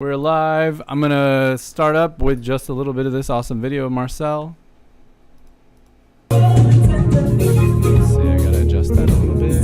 We're live. I'm gonna start up with just a little bit of this awesome video of Marcel. Let's see, I gotta adjust that a little bit.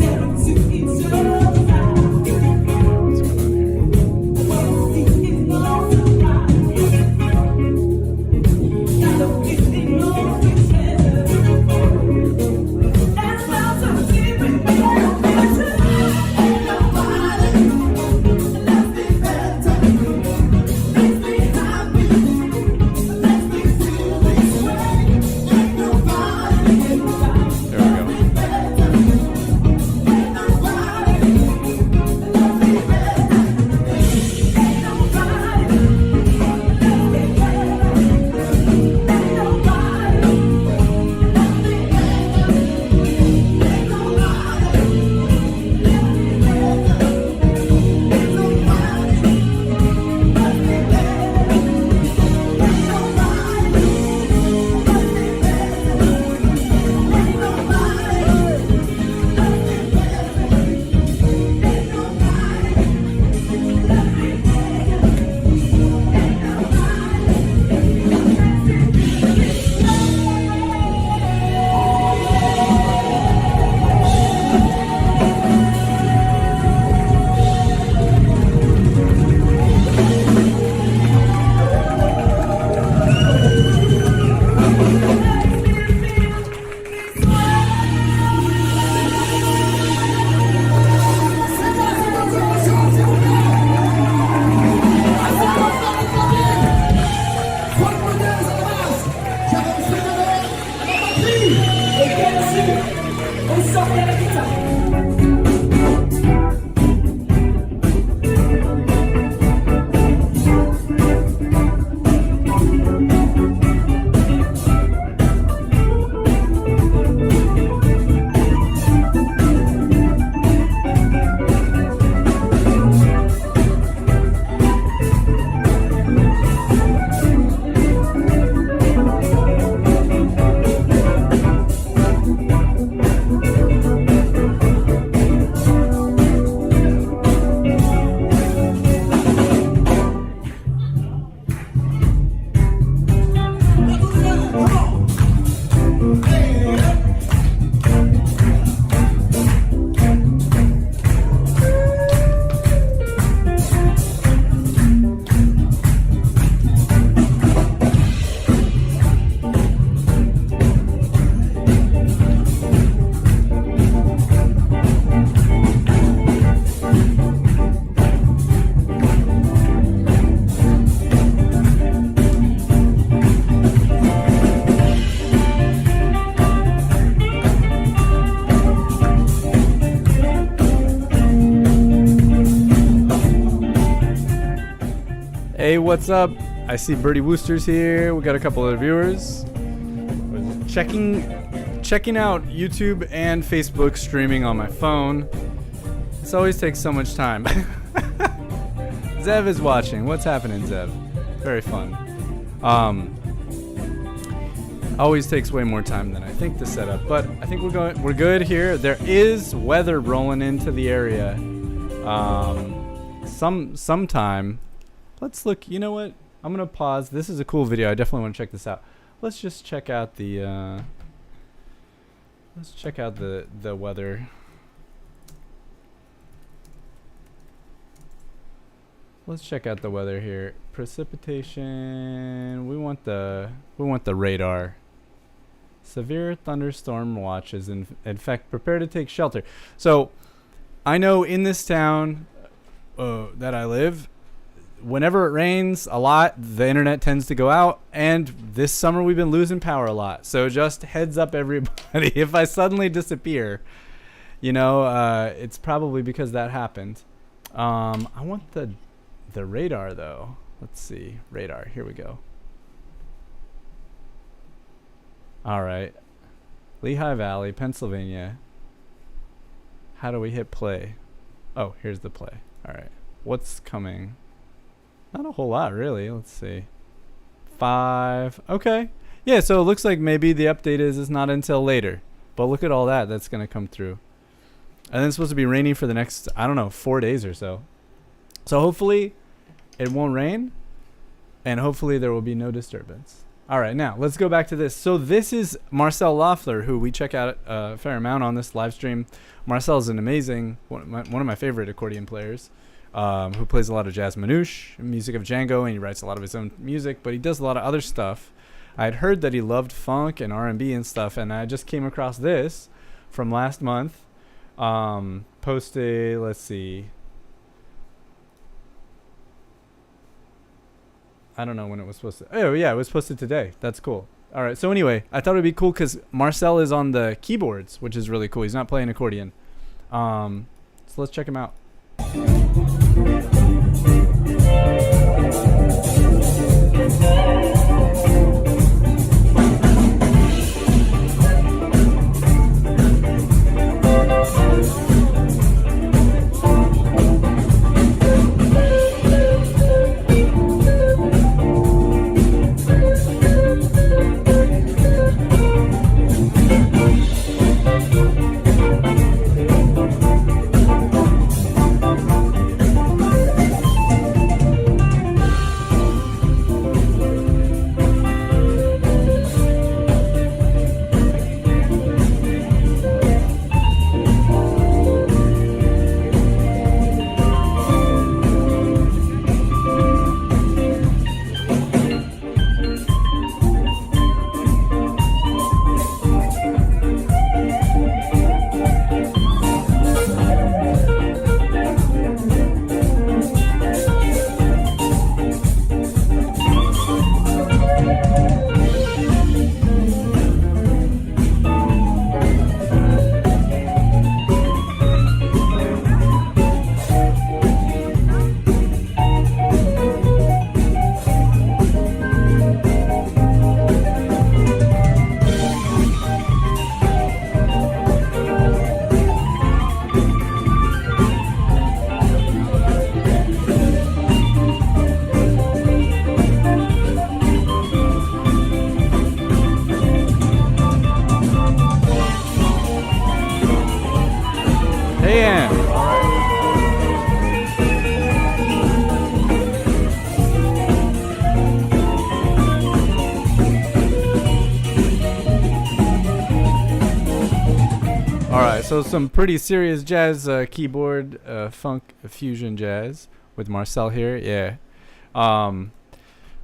What's going on here? Hey, what's up? I see Birdie Wooster's here. We got a couple of viewers. Checking out YouTube and Facebook streaming on my phone. This always takes so much time. Zev is watching. What's happening, Zev? Very fun. Always takes way more time than I think to set up, but I think we're good here. There is weather rolling into the area. Sometime. Let's look. You know what? I'm gonna pause. This is a cool video. I definitely want to check this out. Let's just check out the. Let's check out the weather. Let's check out the weather here. Precipitation. We want the radar. Severe thunderstorm watch is in fact prepare to take shelter. So, I know in this town that I live, whenever it rains a lot, the internet tends to go out, and this summer we've been losing power a lot. So just heads up, everybody. If I suddenly disappear, it's probably because that happened. I want the radar though. Let's see, radar. Here we go. All right, Lehigh Valley, Pennsylvania. How do we hit play? Oh, here's the play. All right, what's coming? Not a whole lot, really. Let's see. 5. Okay. Yeah, so it looks like maybe the update is not until later. But look at all that's going to come through. And then it's supposed to be rainy for the next, I don't know, 4 days or so. So hopefully it won't rain, and hopefully there will be no disturbance. All right, now let's go back to this. So this is Marcel Loeffler, who we check out a fair amount on this live stream. Marcel is an amazing, one of my favorite accordion players, who plays a lot of jazz manouche, music of Django, and he writes a lot of his own music, but he does a lot of other stuff. I had heard that he loved funk and R&B and stuff, and I just came across this from last month. Posted, let's see. I don't know when it was supposed to. Oh, yeah, it was posted today. That's cool. All right. So anyway, I thought it would be cool because Marcel is on the keyboards, which is really cool. He's not playing accordion. So let's check him out. So some pretty serious jazz keyboard, funk fusion jazz with Marcel here. Yeah.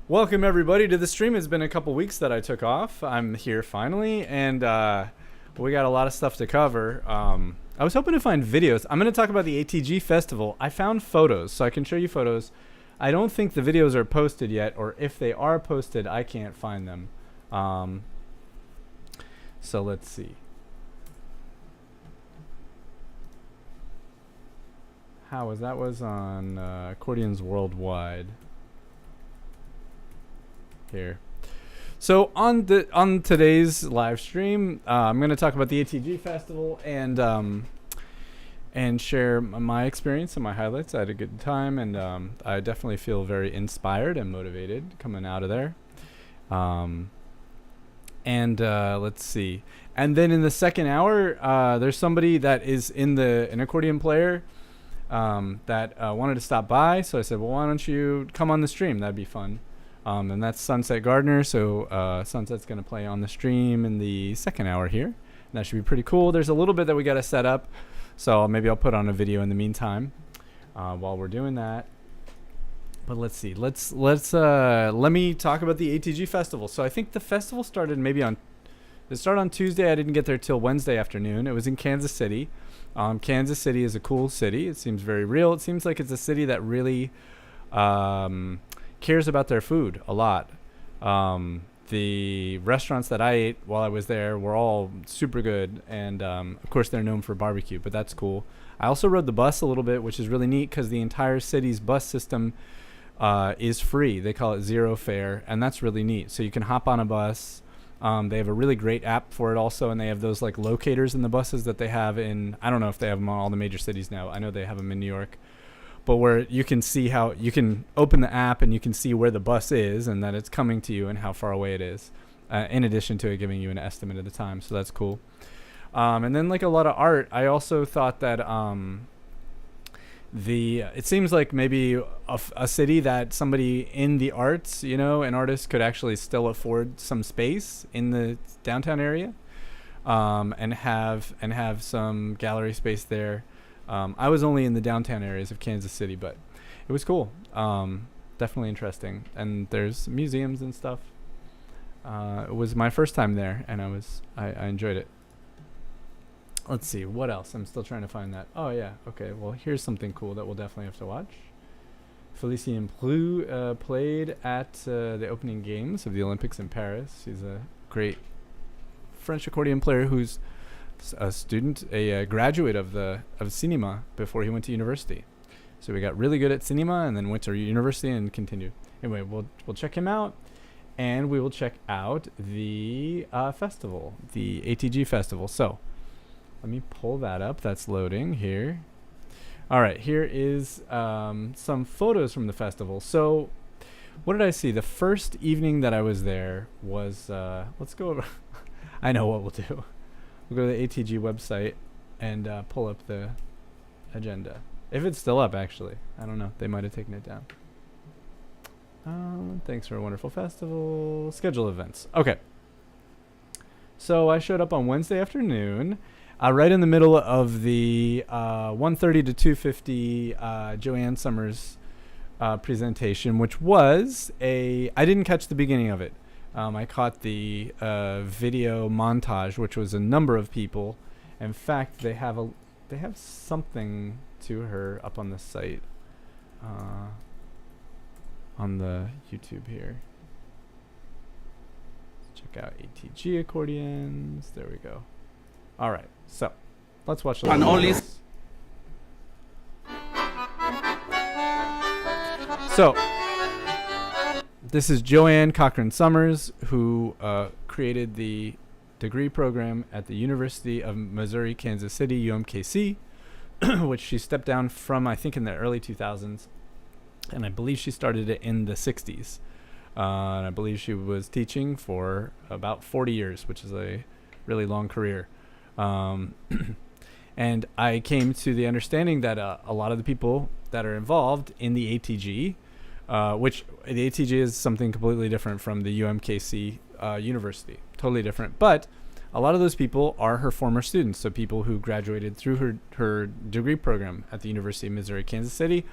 Welcome everybody to the stream. It's been a couple weeks that I took off. I'm here finally, and we got a lot of stuff to cover. I was hoping to find videos. I'm going to talk about the ATG festival. I found photos, so I can show you photos. I don't think the videos are posted yet, or if they are posted, I can't find them. So let's see. How was that? Was on Accordions Worldwide. Here. So on today's live stream, I'm going to talk about the ATG festival and share my experience and my highlights. I had a good time, and I definitely feel very inspired and motivated coming out of there. Let's see. And then in the second hour, there's somebody that is an accordion player that wanted to stop by. So I said, well, why don't you come on the stream? That'd be fun. And that's Sunset Gardner. So Sunset's going to play on the stream in the second hour here. And that should be pretty cool. There's a little bit that we got to set up. So maybe I'll put on a video in the meantime while we're doing that. But let's see. Let me talk about the ATG festival. So I think the festival started it started on Tuesday. I didn't get there till Wednesday afternoon. It was in Kansas City. Kansas City is a cool city. It seems very real. It seems like it's a city that really cares about their food a lot. The restaurants that I ate while I was there were all super good, and of course they're known for barbecue, but that's cool. I also rode the bus a little bit, which is really neat because the entire city's bus system is free. They call it zero fare, and that's really neat. So you can hop on a bus. They have a really great app for it also, and they have those like locators in the buses that they have I don't know if they have them on all the major cities now. I know they have them in New York, but where you can see how you can open the app and you can see where the bus is and that it's coming to you and how far away it is, in addition to it giving you an estimate of the time. So that's cool. And then like a lot of art, I also thought that it seems like maybe a city that somebody in the arts, an artist could actually still afford some space in the downtown area, and have some gallery space there. I was only in the downtown areas of Kansas City, but it was cool. Definitely interesting, and there's museums and stuff. It was my first time there, and I enjoyed it. Let's see, what else? I'm still trying to find that. Oh, yeah. Okay, well, here's something cool that we'll definitely have to watch. Félicien Ploux played at the opening games of the Olympics in Paris. He's a great French accordion player who's a graduate of cinema before he went to university. So he got really good at cinema and then went to university and continued. Anyway, we'll check him out, and we will check out the festival, the ATG festival. So let me pull that up. That's loading here. All right, here is some photos from the festival. So what did I see? The first evening that I was there was, let's go over. I know what we'll do. We'll go to the ATG website and pull up the agenda. If it's still up, actually. I don't know. They might have taken it down. Thanks for a wonderful festival. Schedule events. Okay. So I showed up on Wednesday afternoon. Right in the middle of the 1:30 to 2:50 Joanne Summers presentation, which was I didn't catch the beginning of it. I caught the video montage, which was a number of people. In fact, they have something to her up on the site, on the YouTube here. Check out ATG accordions. There we go. All right, so let's watch the videos. So this is Joanne Cochran Summers, who created the degree program at the University of Missouri, Kansas City, UMKC, which she stepped down from, I think, in the early 2000s. And I believe she started it in the 60s. And I believe she was teaching for about 40 years, which is a really long career. And I came to the understanding that a lot of the people that are involved in the ATG, which the ATG is something completely different from the UMKC university, totally different. But a lot of those people are her former students, so people who graduated through her degree program at the University of Missouri, Kansas City.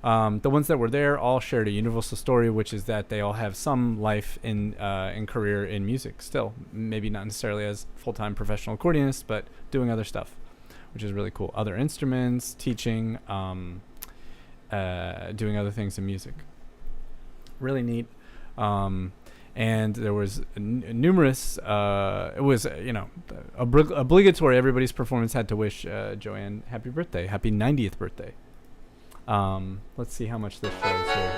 The ones that were there all shared a universal story, which is that they all have some life in career in music still. Maybe not necessarily as full-time professional accordionists, but doing other stuff, which is really cool. Other instruments, teaching, doing other things in music. Really neat. And there was numerous, it was, obligatory. Everybody's performance had to wish Joanne happy birthday, happy 90th birthday. Let's see how much this shows here.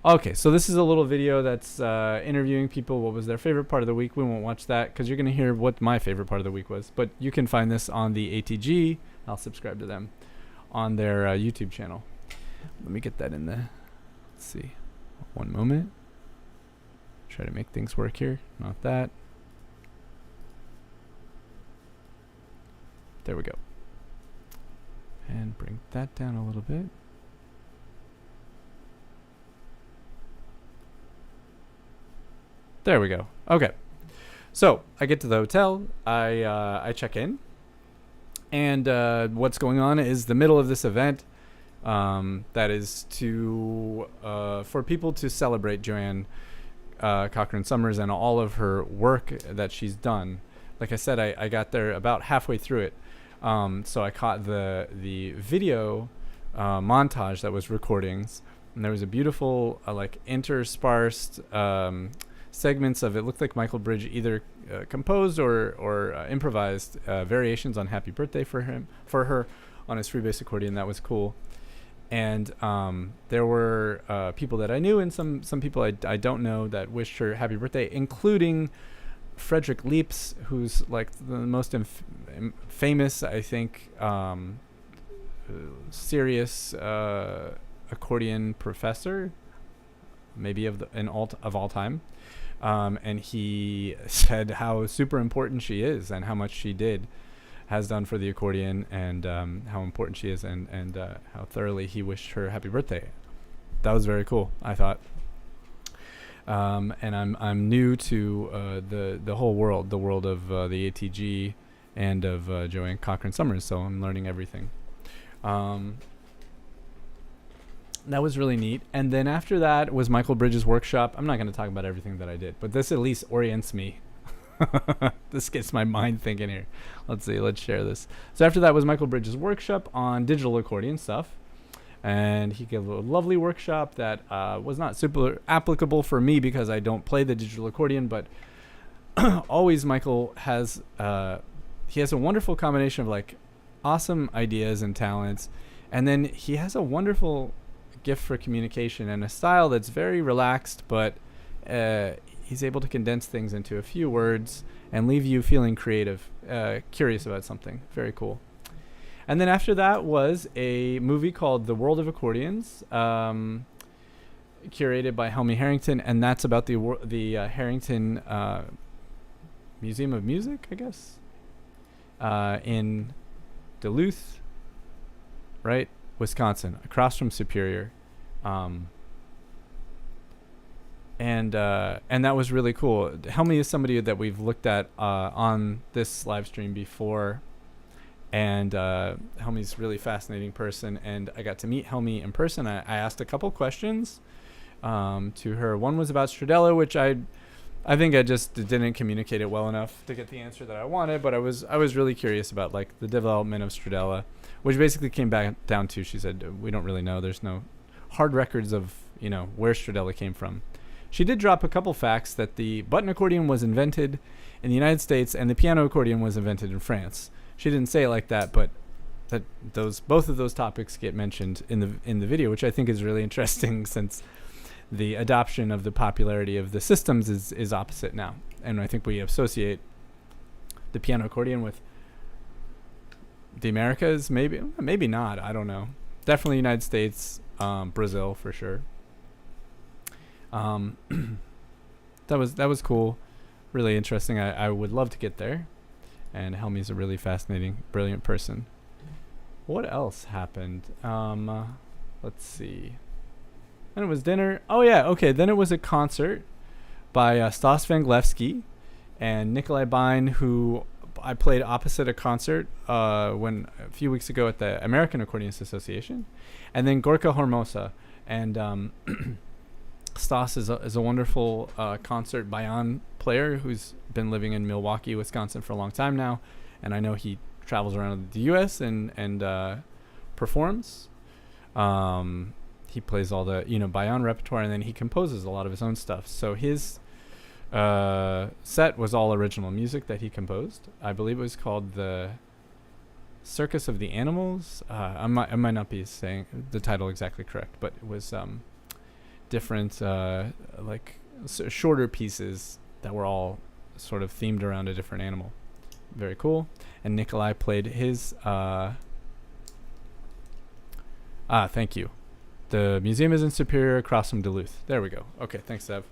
Okay, so this is a little video that's interviewing people. What was their favorite part of the week? We won't watch that because you're going to hear what my favorite part of the week was. But you can find this on the ATG. I'll subscribe to them on their YouTube channel. Let me get that in there. Let's see. One moment. Try to make things work here. Not that. There we go. And bring that down a little bit. There we go. Okay. So I get to the hotel. I check in. And what's going on is the middle of this event. That is for people to celebrate Joanne Cochran Summers and all of her work that she's done. Like I said, I got there about halfway through it. So I caught the video montage that was recordings, and there was a beautiful interspersed segments of it. Looked like Michael Bridge either composed or improvised variations on Happy Birthday for her on his free bass accordion. That was cool. And there were people that I knew and some people I don't know that wished her happy birthday, including Frederick Leaps, who's like the most famous, I think, serious accordion professor, maybe of all time. And he said how super important she is and how much she did has done for the accordion, and how important she is, and how thoroughly he wished her happy birthday. That was very cool, I thought. And I'm new to the whole world, the world of the ATG and of Joanne Cochran Summers, so I'm learning everything. That was really neat. And then after that was Michael Bridges' workshop. I'm not going to talk about everything that I did, but this at least orients me. This gets my mind thinking here. Let's see, let's share this. So after that was Michael Bridges' workshop on digital accordion stuff. And he gave a lovely workshop that was not super applicable for me because I don't play the digital accordion, but always Michael has he has a wonderful combination of like awesome ideas and talents, and then he has a wonderful gift for communication and a style that's very relaxed, but he's able to condense things into a few words and leave you feeling creative, curious about something. Very cool. And then after that was a movie called The World of Accordions, curated by Helmy Harrington, and that's about the Harrington Museum of Music, I guess, in Duluth, right, Wisconsin, across from Superior, and that was really cool. Helmy is somebody that we've looked at on this live stream before. And Helmy's a really fascinating person, and I got to meet Helmy in person. I asked a couple questions to her. One was about Stradella, which I think I just didn't communicate it well enough to get the answer that I wanted, but I was really curious about like the development of Stradella, which basically came back down to, she said, we don't really know. There's no hard records of, where Stradella came from. She did drop a couple facts that the button accordion was invented in the United States and the piano accordion was invented in France. She didn't say it like that, but that both of those topics get mentioned in the video, which I think is really interesting since the adoption of the popularity of the systems is opposite now. And I think we associate the piano accordion with the Americas, maybe not, I don't know. Definitely United States, Brazil for sure. That was cool, really interesting. I would love to get there. And Helmy's a really fascinating, brilliant person. What else happened? Let's see. Then it was dinner. Oh, yeah. Okay. Then it was a concert by Stas Vanglevsky and Nikolai Bein, who I played opposite a concert a few weeks ago at the American Accordionists Association. And then Gorka Hormosa. And Stas is a wonderful concert bayan player who's been living in Milwaukee, Wisconsin for a long time now, and I know he travels around the U.S. and performs. He plays all the bayan repertoire, and then he composes a lot of his own stuff. So his set was all original music that he composed. I believe it was called the Circus of the Animals. I might not be saying the title exactly correct, but it was different shorter pieces that were all sort of themed around a different animal. Very cool. And Nikolai played his thank you. The museum is in Superior across from Duluth. There we go. Okay, thanks, Ev.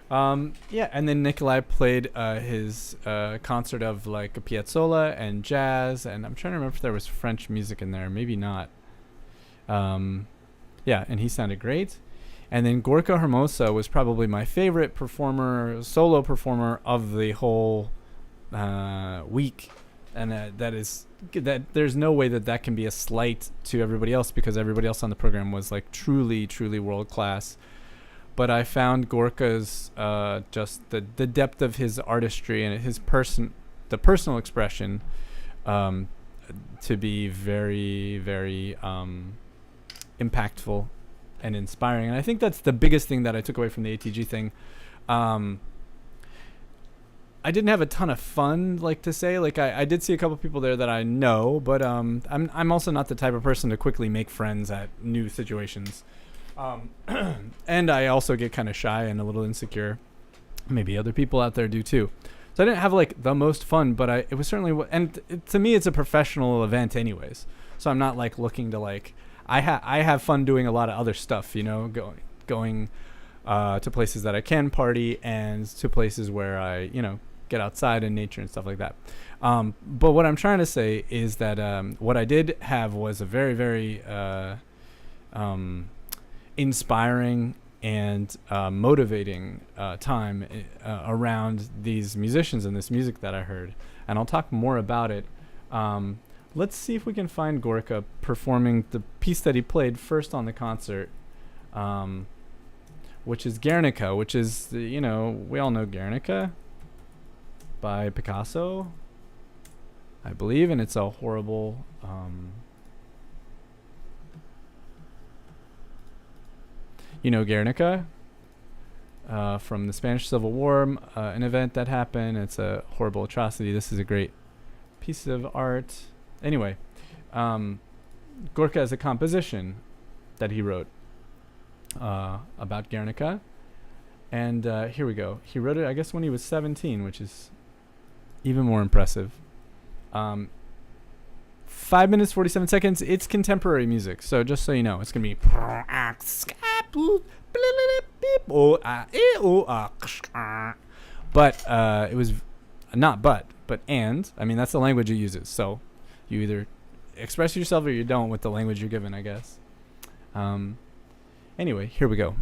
Yeah, and then Nikolai played his concert of like a Piazzolla and jazz, and I'm trying to remember if there was French music in there, maybe not. Yeah, and he sounded great. And then Gorka Hermosa was probably my favorite solo performer of the whole week. And that there's no way that can be a slight to everybody else, because everybody else on the program was like truly, truly world class. But I found Gorka's just the depth of his artistry and the personal expression to be very, very impactful and inspiring. And I think that's the biggest thing that I took away from the ATG thing. I didn't have a ton of fun, to say. I did see a couple people there that I know, but I'm also not the type of person to quickly make friends at new situations. And I also get kind of shy and a little insecure. Maybe other people out there do too. So I didn't have the most fun, but it was certainly, and to me it's a professional event anyways. So I'm not looking to I have fun doing a lot of other stuff, going to places that I can party and to places where I, get outside in nature and stuff like that. But what I'm trying to say is that what I did have was a very, very inspiring and motivating time around these musicians and this music that I heard. And I'll talk more about it. Let's see if we can find Gorka performing the piece that he played first on the concert, which is Guernica, which is, we all know Guernica by Picasso, I believe, and it's a horrible... Guernica from the Spanish Civil War, an event that happened. It's a horrible atrocity. This is a great piece of art. Anyway, Gorka is a composition that he wrote about Guernica. And here we go. He wrote it, I guess, when he was 17, which is even more impressive. 5 minutes, 47 seconds. It's contemporary music. So just so you know, it's going to be... But it was not but and. I mean, that's the language it uses. So you either express yourself or you don't with the language you're given, I guess. Anyway, here we go.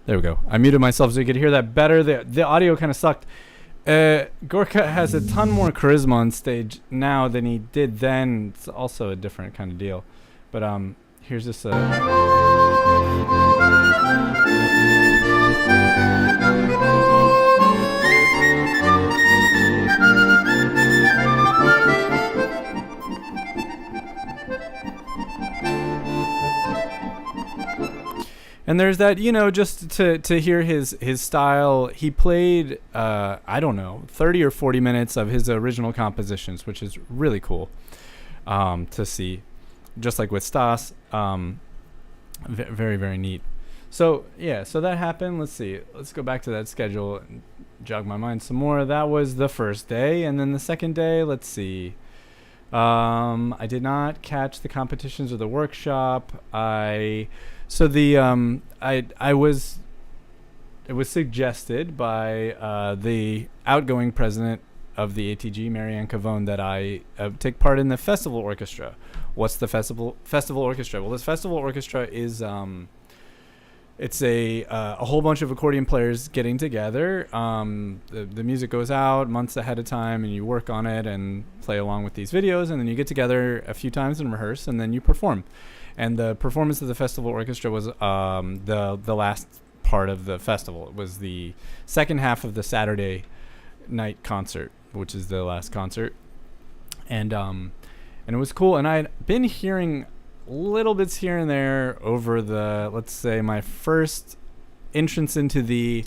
There we go. I muted myself so you could hear that better. The audio kind of sucked. Gorka has a ton more charisma on stage now than he did then. It's also a different kind of deal. But here's this. And there's that, just to hear his style. He played, I don't know, 30 or 40 minutes of his original compositions, which is really cool to see. Just like with Stas, very, very neat. So, yeah, so that happened. Let's see. Let's go back to that schedule and jog my mind some more. That was the first day. And then the second day, let's see. I did not catch the competitions or the workshop. It was suggested by the outgoing president of the ATG, Marianne Cavone, that I take part in the festival orchestra. What's the festival orchestra? Well, this festival orchestra is it's a whole bunch of accordion players getting together. The music goes out months ahead of time, and you work on it and play along with these videos, and then you get together a few times and rehearse, and then you perform. And the performance of the festival orchestra was the last part of the festival. It was the second half of the Saturday night concert, which is the last concert. And it was cool. And I had been hearing little bits here and there over let's say, my first entrance into the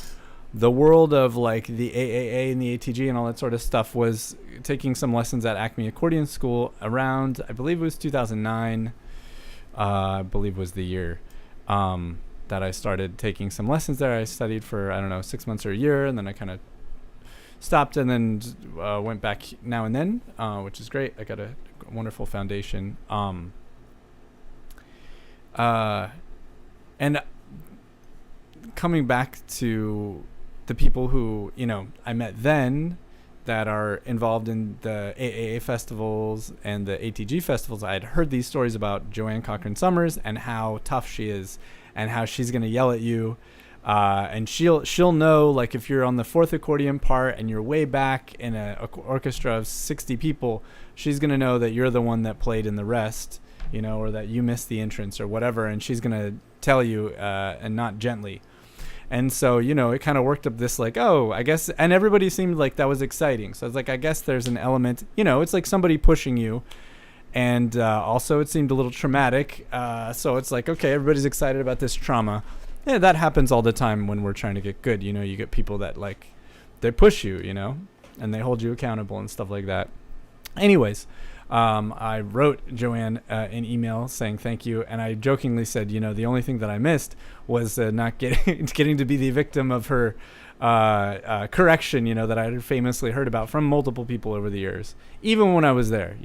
world of like the AAA and the ATG and all that sort of stuff was taking some lessons at Acme Accordion School around, I believe it was 2009. I believe was the year that I started taking some lessons there. I studied for, 6 months or a year, and then I kind of stopped and then went back now and then, which is great. I got a wonderful foundation. And coming back to the people who, I met then that are involved in the AAA festivals and the ATG festivals, I had heard these stories about Joanne Cochran Summers and how tough she is and how she's going to yell at you. And she'll know, like, if you're on the fourth accordion part and you're way back in an orchestra of 60 people, she's going to know that you're the one that played in the rest, or that you missed the entrance or whatever. And she's going to tell you, and not gently. And so, it kind of worked up this like, oh, I guess, and everybody seemed like that was exciting. So I was like, I guess there's an element, it's like somebody pushing you. And also it seemed a little traumatic. So it's like, okay, everybody's excited about this trauma. Yeah, that happens all the time when we're trying to get good. You get people that like, they push you, and they hold you accountable and stuff like that. Anyways, I wrote Joanne an email saying thank you, and I jokingly said, the only thing that I missed was not getting to be the victim of her correction, that I had famously heard about from multiple people over the years, even when I was there,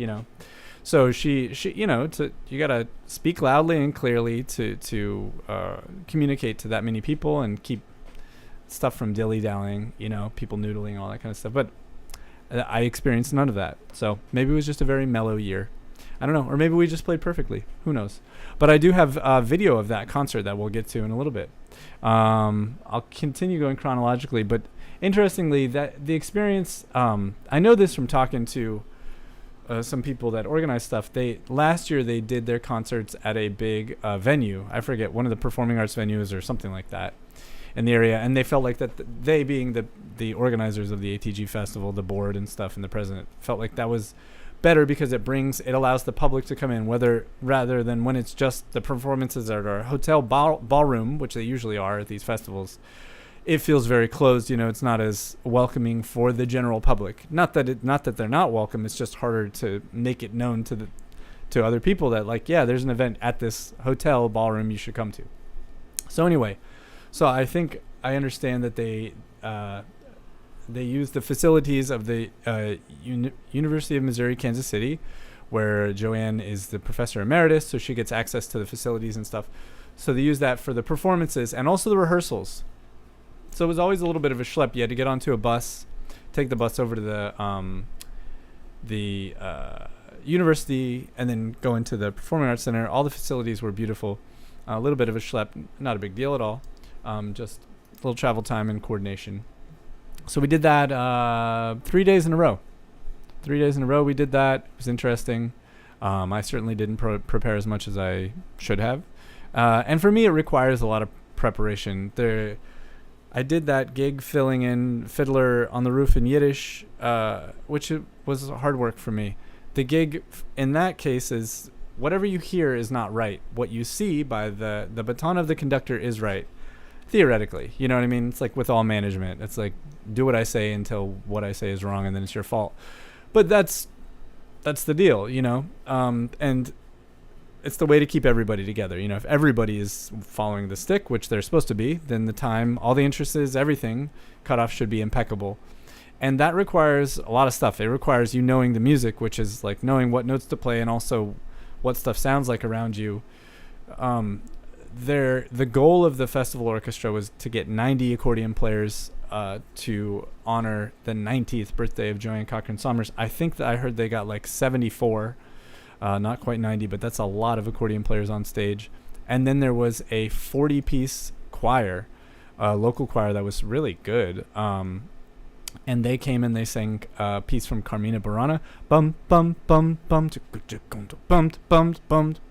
So she you gotta speak loudly and clearly to communicate to that many people and keep stuff from dilly-dallying, people noodling, all that kind of stuff. But I experienced none of that. So maybe it was just a very mellow year. I don't know. Or maybe we just played perfectly. Who knows? But I do have a video of that concert that we'll get to in a little bit. I'll continue going chronologically. But interestingly, that the experience, I know this from talking to some people that organize stuff. Last year they did their concerts at a big venue. I forget, one of the performing arts venues or something like that in the area, and they felt like that they being the organizers of the ATG festival, the board and stuff, and the president, felt like that was better because it allows the public to come in, rather than when it's just the performances at our hotel ballroom, which they usually are at these festivals. It feels very closed. It's not as welcoming for the general public. Not that they're not welcome. It's just harder to make it known to other people that, like, yeah, there's an event at this hotel ballroom you should come to. So anyway, so I think I understand that they use the facilities of the University of Missouri Kansas City, where Joanne is the professor emeritus, so she gets access to the facilities and stuff. So they use that for the performances and also the rehearsals. So it was always a little bit of a schlep. You had to get onto a bus, take the bus over to the university, and then go into the Performing Arts Center. All the facilities were beautiful. A little bit of a schlep, not a big deal at all. Just a little travel time and coordination. So we did that 3 days in a row. 3 days in a row we did that. It was interesting. I certainly didn't prepare as much as I should have. And for me, it requires a lot of preparation. I did that gig filling in Fiddler on the Roof in Yiddish, which was hard work for me. The gig in that case is whatever you hear is not right. What you see by the baton of the conductor is right, theoretically. You know what I mean? It's like with all management. It's like, do what I say until what I say is wrong, and then it's your fault. But that's the deal, you know? And it's the way to keep everybody together. You know, if everybody is following the stick, which they're supposed to be, then the time, all the entrances, everything, cutoff should be impeccable. And that requires a lot of stuff. It requires you knowing the music, which is like knowing what notes to play and also what stuff sounds like around you. The goal of the festival orchestra was to get 90 accordion players to honor the 90th birthday of Joanne Cochran Somers. I think that I heard they got like 74, not quite 90, but that's a lot of accordion players on stage. And then there was a 40-piece choir, local choir that was really good. And they came and they sang a piece from Carmina Burana. Bum bum bum bum bum bum bum bum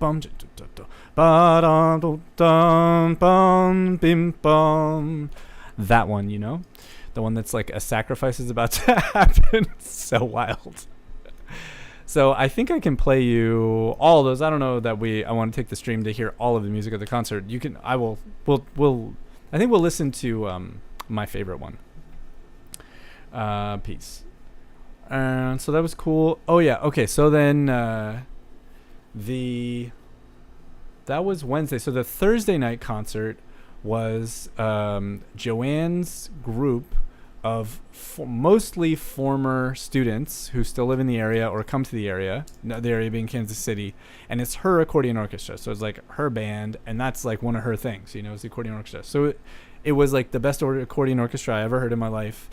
bum bim bum. That one, you know, the one that's like a sacrifice is about to happen. It's so wild. So I think I can play you all of those. I don't know that I want to take the stream to hear all of the music of the concert. I think we'll listen to my favorite one. Piece. So that was cool. Oh yeah. Okay. So then, that was Wednesday. So the Thursday night concert was, Joanne's group of mostly former students who still live in the area or come to the area being Kansas City, and it's her accordion orchestra. So it's like her band, and that's like one of her things, you know, is the accordion orchestra. So it was like the best accordion orchestra I ever heard in my life.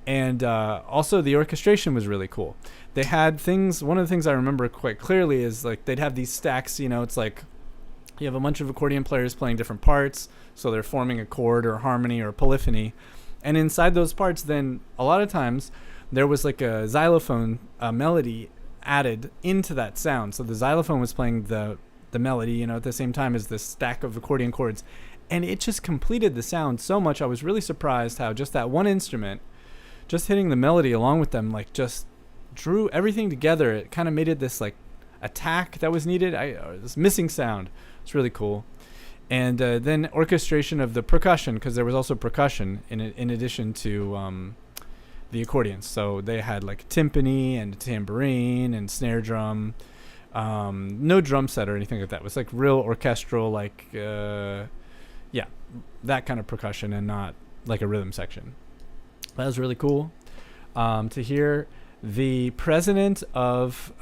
And also the orchestration was really cool. They had things, one of the things I remember quite clearly is like they'd have these stacks, you know, it's like you have a bunch of accordion players playing different parts, so they're forming a chord or harmony or polyphony. And inside those parts, then a lot of times there was like a xylophone melody added into that sound. So the xylophone was playing the melody, you know, at the same time as this stack of accordion chords. And it just completed the sound so much. I was really surprised how just that one instrument, just hitting the melody along with them, like just drew everything together. It kind of made it this like attack that was needed. This missing sound. It's really cool. And then orchestration of the percussion, because there was also percussion in addition to the accordions. So they had like timpani and tambourine and snare drum. No drum set or anything like that. It was like real orchestral, like that kind of percussion, and not like a rhythm section. That was really cool to hear. The president of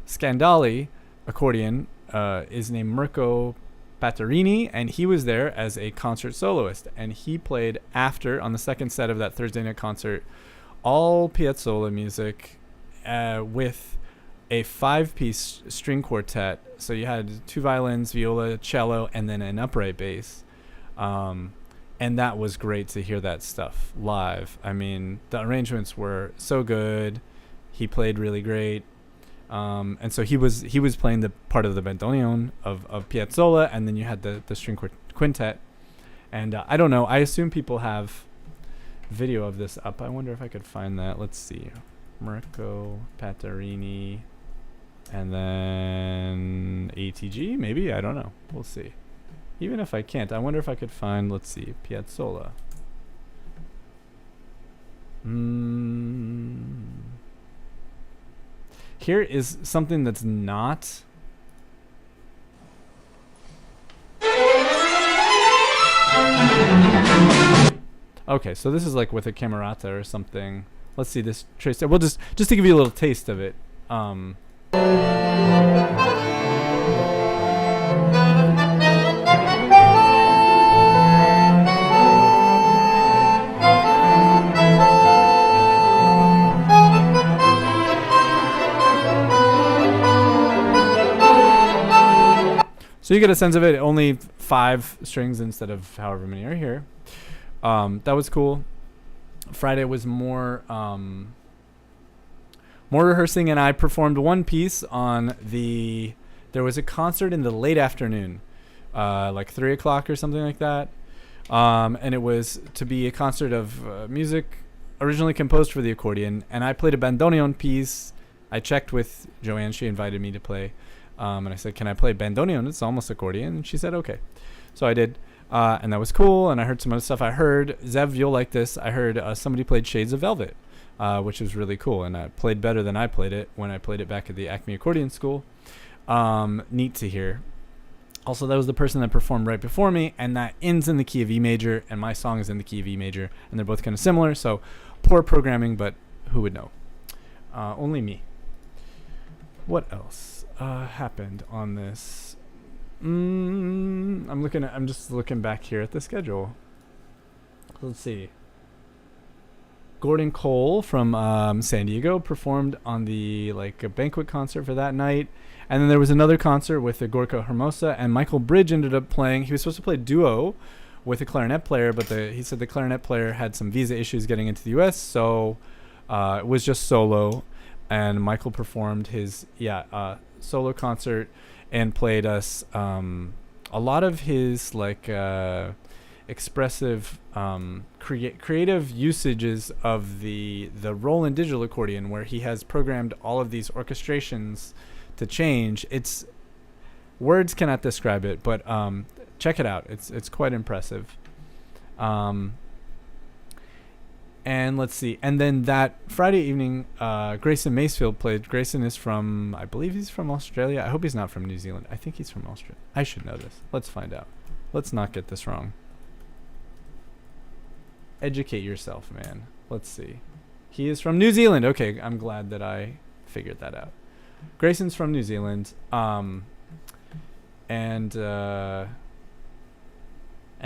Scandali Accordion is named Mirko Paterini, and he was there as a concert soloist. And he played on the second set of that Thursday night concert, all Piazzolla music with a 5-piece string quartet. So you had 2 violins, viola, cello, and then an upright bass. And that was great to hear that stuff live. I mean, the arrangements were so good. He played really great. And so he was playing the part of the bandoneon of Piazzolla, and then you had the string quintet. And I don't know. I assume people have video of this up. I wonder if I could find that. Let's see. Mirko Paterini. And then ATG, maybe? I don't know. We'll see. Even if I can't, I wonder if I could find, let's see, Piazzolla. Here is something that's not... Okay, so this is like with a camerata or something. Let's see this trace. We'll just to give you a little taste of it. So you get a sense of it. Only 5 strings instead of however many are here. That was cool. Friday was more rehearsing, and I performed one piece on the. There was a concert in the late afternoon, like 3 o'clock or something like that, and it was to be a concert of music originally composed for the accordion, and I played a bandoneon piece. I checked with Joanne; she invited me to play, and I said, "Can I play bandoneon? It's almost accordion," and she said, "Okay," so I did. And that was cool, and I heard some other stuff. I heard, Zev, you'll like this, I heard somebody played Shades of Velvet, which was really cool, and I played better than I played it when I played it back at the Acme Accordion School. Neat to hear. Also, that was the person that performed right before me, and that ends in the key of E major, and my song is in the key of E major, and they're both kind of similar, so poor programming, but who would know? Only me. What else happened on this? I'm just looking back here at the schedule. Let's see. Gordon Cole from San Diego performed on the a banquet concert for that night, and then there was another concert with the Gorka Hermosa, and Michael Bridge ended up playing. He was supposed to play duo with a clarinet player, but he said the clarinet player had some visa issues getting into the U.S., so it was just solo, and Michael performed his solo concert and played us a lot of his expressive creative usages of the Roland digital accordion, where he has programmed all of these orchestrations to change. It's words cannot describe it, but check it out. It's quite impressive. And let's see. And then that Friday evening, Grayson Macefield played. Grayson is from, I believe he's from Australia. I hope he's not from New Zealand. I think he's from Australia. I should know this. Let's find out. Let's not get this wrong. Educate yourself, man. Let's see. He is from New Zealand. Okay, I'm glad that I figured that out. Grayson's from New Zealand. And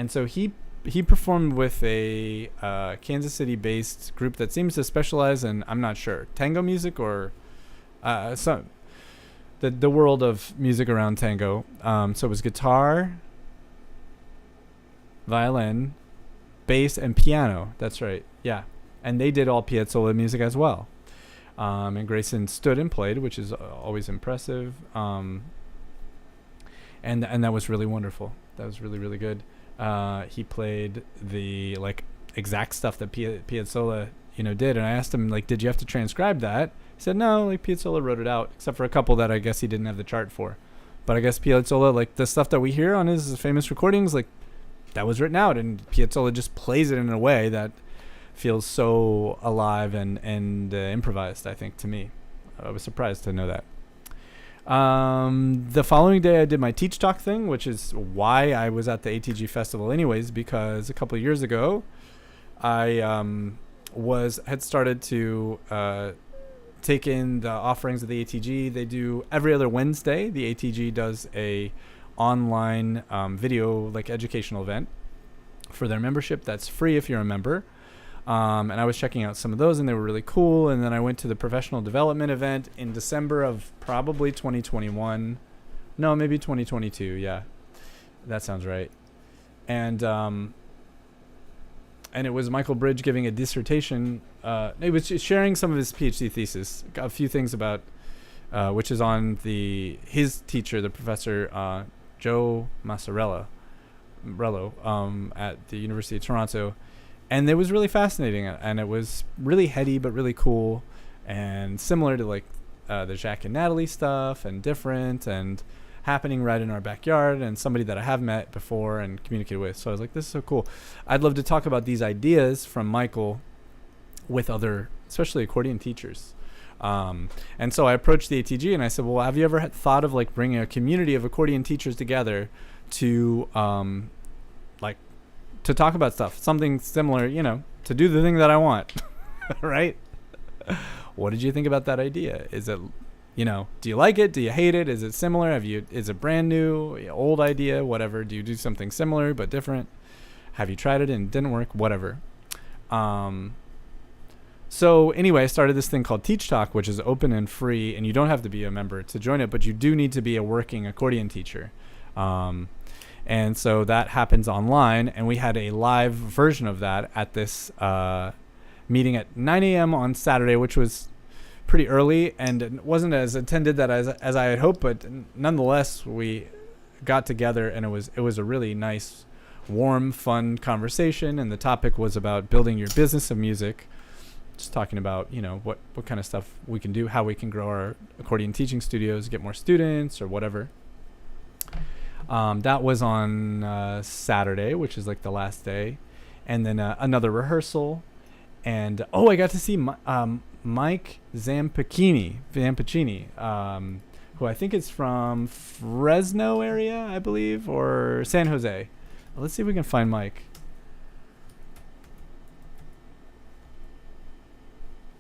so he performed with a Kansas City-based group that seems to specialize in, I'm not sure, tango music or the world of music around tango. So it was guitar, violin, bass, and piano. That's right. Yeah. And they did all Piazzolla music as well. And Grayson stood and played, which is always impressive. And that was really wonderful. That was really, really good. He played the exact stuff that Piazzolla did, and I asked him did you have to transcribe that? He said no, Piazzolla wrote it out, except for a couple that I guess he didn't have the chart for. But I guess Piazzolla, the stuff that we hear on his famous recordings, that was written out, and Piazzolla just plays it in a way that feels so alive and improvised. I think, to me, I was surprised to know that. The following day I did my Teach Talk thing, which is why I was at the ATG festival anyways, because a couple of years ago I had started to take in the offerings of the ATG. They do every other Wednesday. The ATG does a online video educational event for their membership that's free if you're a member. And I was checking out some of those, and they were really cool. And then I went to the professional development event in December of probably 2021. No, maybe 2022. Yeah, that sounds right. And it was Michael Bridge giving a dissertation. It was sharing some of his PhD thesis, a few things about, which is on his teacher, the professor Joe Massarello, at the University of Toronto. And it was really fascinating, and it was really heady but really cool, and similar to the Jacques and Natalie stuff, and different, and happening right in our backyard, and somebody that I have met before and communicated with. So I was like, this is so cool. I'd love to talk about these ideas from Michael with other, especially accordion teachers. And so I approached the ATG and I said, well, have you ever thought of bringing a community of accordion teachers together to to talk about stuff, something similar, to do the thing that I want, right? What did you think about that idea? Is it, do you like it? Do you hate it? Is it similar? Is it brand new, old idea, whatever? Do you do something similar but different? Have you tried it and it didn't work? Whatever. So anyway, I started this thing called Teach Talk, which is open and free, and you don't have to be a member to join it, but you do need to be a working accordion teacher. And so that happens online, and we had a live version of that at this meeting at 9 a.m. on Saturday, which was pretty early, and it wasn't as attended that as I had hoped, but nonetheless, we got together, and it was a really nice, warm, fun conversation, and the topic was about building your business of music. Just talking about, what kind of stuff we can do, how we can grow our accordion teaching studios, get more students or whatever. That was on Saturday, which is like the last day. And then another rehearsal. And, I got to see Mike Zampacini, who I think is from Fresno area, I believe, or San Jose. Let's see if we can find Mike.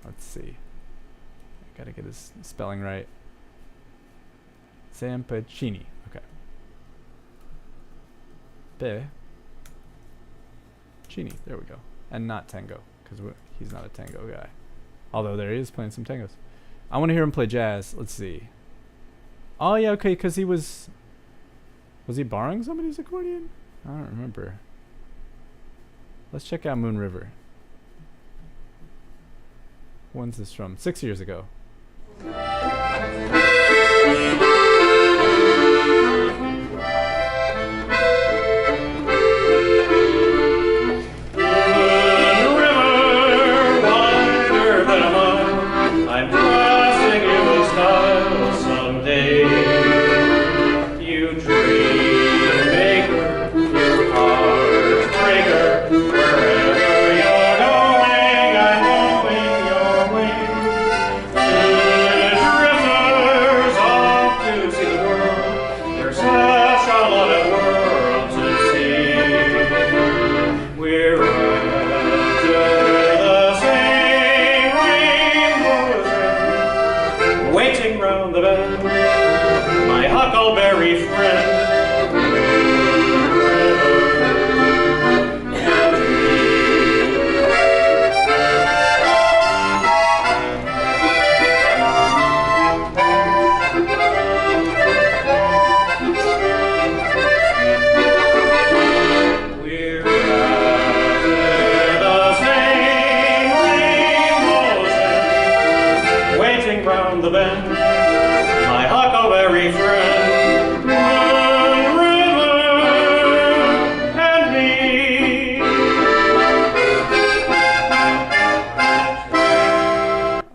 Let's see. I gotta get his spelling right. Zampacini. Okay. Chini. There we go. And not tango, because he's not a tango guy. Although there he is playing some tangos. I want to hear him play jazz. Let's see. Oh yeah, okay, because was he borrowing somebody's accordion? I don't remember. Let's check out Moon River. When's this from? 6 years ago.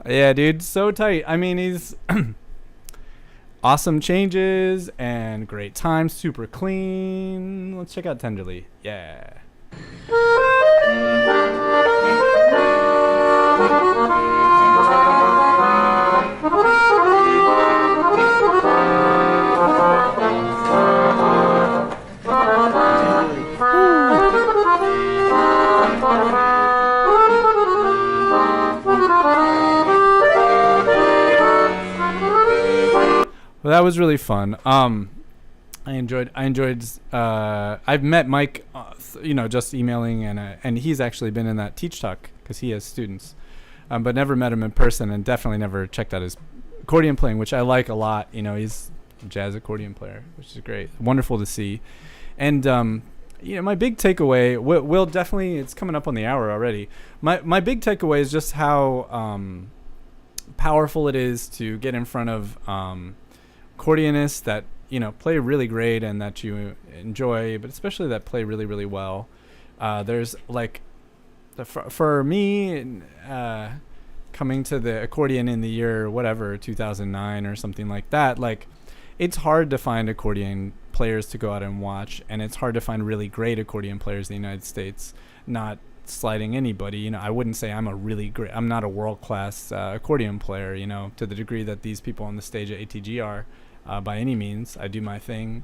Yeah, dude, so tight. I mean, he's awesome changes and great time, super clean. Let's check out Tenderly. Yeah. Well, that was really fun. I enjoyed. I've met Mike, just emailing, and he's actually been in that Teach Talk because he has students, but never met him in person, and definitely never checked out his accordion playing, which I like a lot. He's a jazz accordion player, which is great, wonderful to see. And my big takeaway, will definitely, it's coming up on the hour already. My big takeaway is just how powerful it is to get in front of accordionists that play really great and that you enjoy, but especially that play really, really well. There's like for me coming to the accordion in the year 2009 or something like that, like it's hard to find accordion players to go out and watch, and it's hard to find really great accordion players in the United States. Not slighting anybody, I wouldn't say I'm not a world-class accordion player, to the degree that these people on the stage at ATG are. By any means, I do my thing,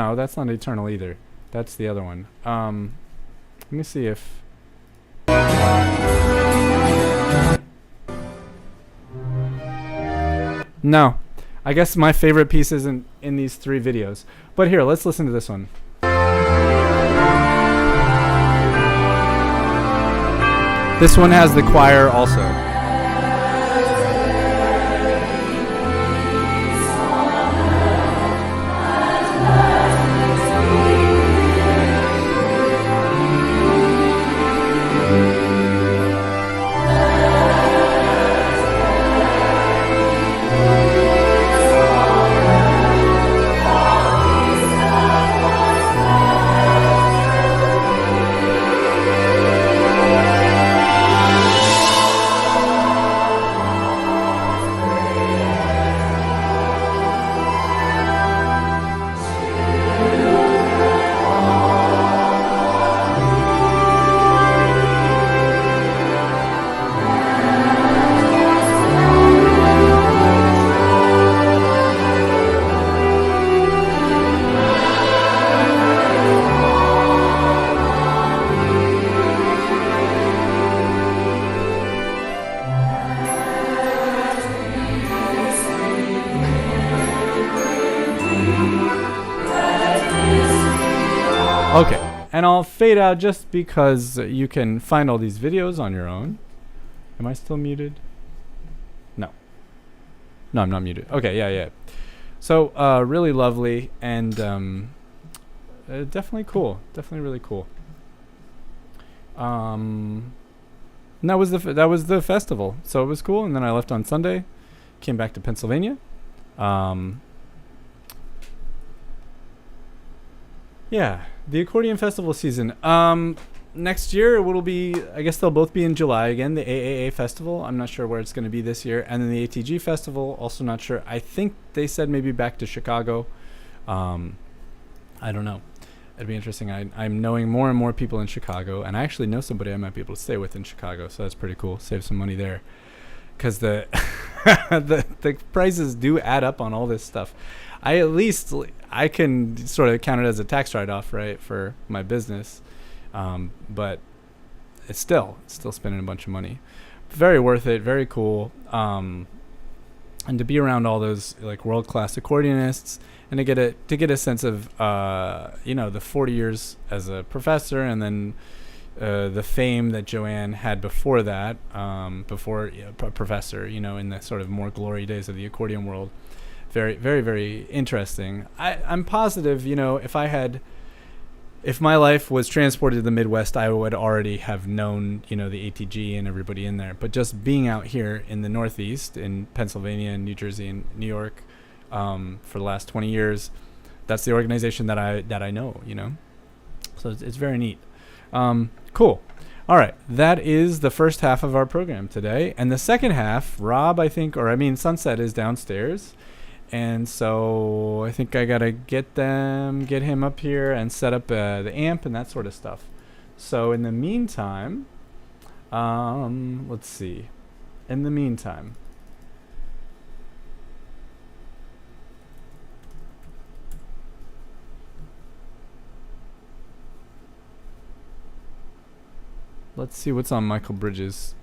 No, that's not Eternal either. That's the other one. Let me see if... No. I guess my favorite piece isn't in these 3 videos. But here, let's listen to this one. This one has the choir also. Okay, and I'll fade out just because you can find all these videos on your own. Am I still muted? No. No, I'm not muted. Okay, yeah. So, really lovely and definitely cool. Definitely really cool. And that was the festival. So it was cool, and then I left on Sunday, came back to Pennsylvania. Yeah, the accordion festival season. Next year it'll be, I guess they'll both be in July again, the AAA festival. I'm not sure where it's going to be this year. And then the ATG festival, also not sure. I think they said maybe back to Chicago. I don't know. It'd be interesting. I'm knowing more and more people in Chicago, and I actually know somebody I might be able to stay with in Chicago, so that's pretty cool. Save some money there. Because the prices do add up on all this stuff. I can sort of count it as a tax write-off, right, for my business, but it's still spending a bunch of money. Very worth it, very cool, and to be around all those like world-class accordionists, and to get a sense of the 40 years as a professor, and then the fame that Joanne had before that, professor, in the sort of more glory days of the accordion world. Very, very, very interesting. I'm positive, if my life was transported to the Midwest, I would already have known, the ATG and everybody in there. But just being out here in the Northeast, in Pennsylvania and New Jersey and New York, for the last 20 years, that's the organization that I know, So it's very neat. Cool. All right, that is the first half of our program today. And the second half, Sunset is downstairs. And so I think I got to get him up here and set up the amp and that sort of stuff. So in the meantime, let's see. In the meantime, let's see what's on Michael Bridges'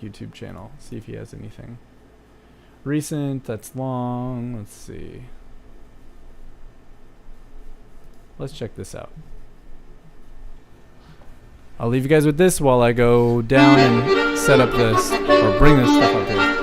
YouTube channel. See if he has anything recent that's long. Let's see. Let's check this out. I'll leave you guys with this while I go down and set up this, or bring this stuff up here.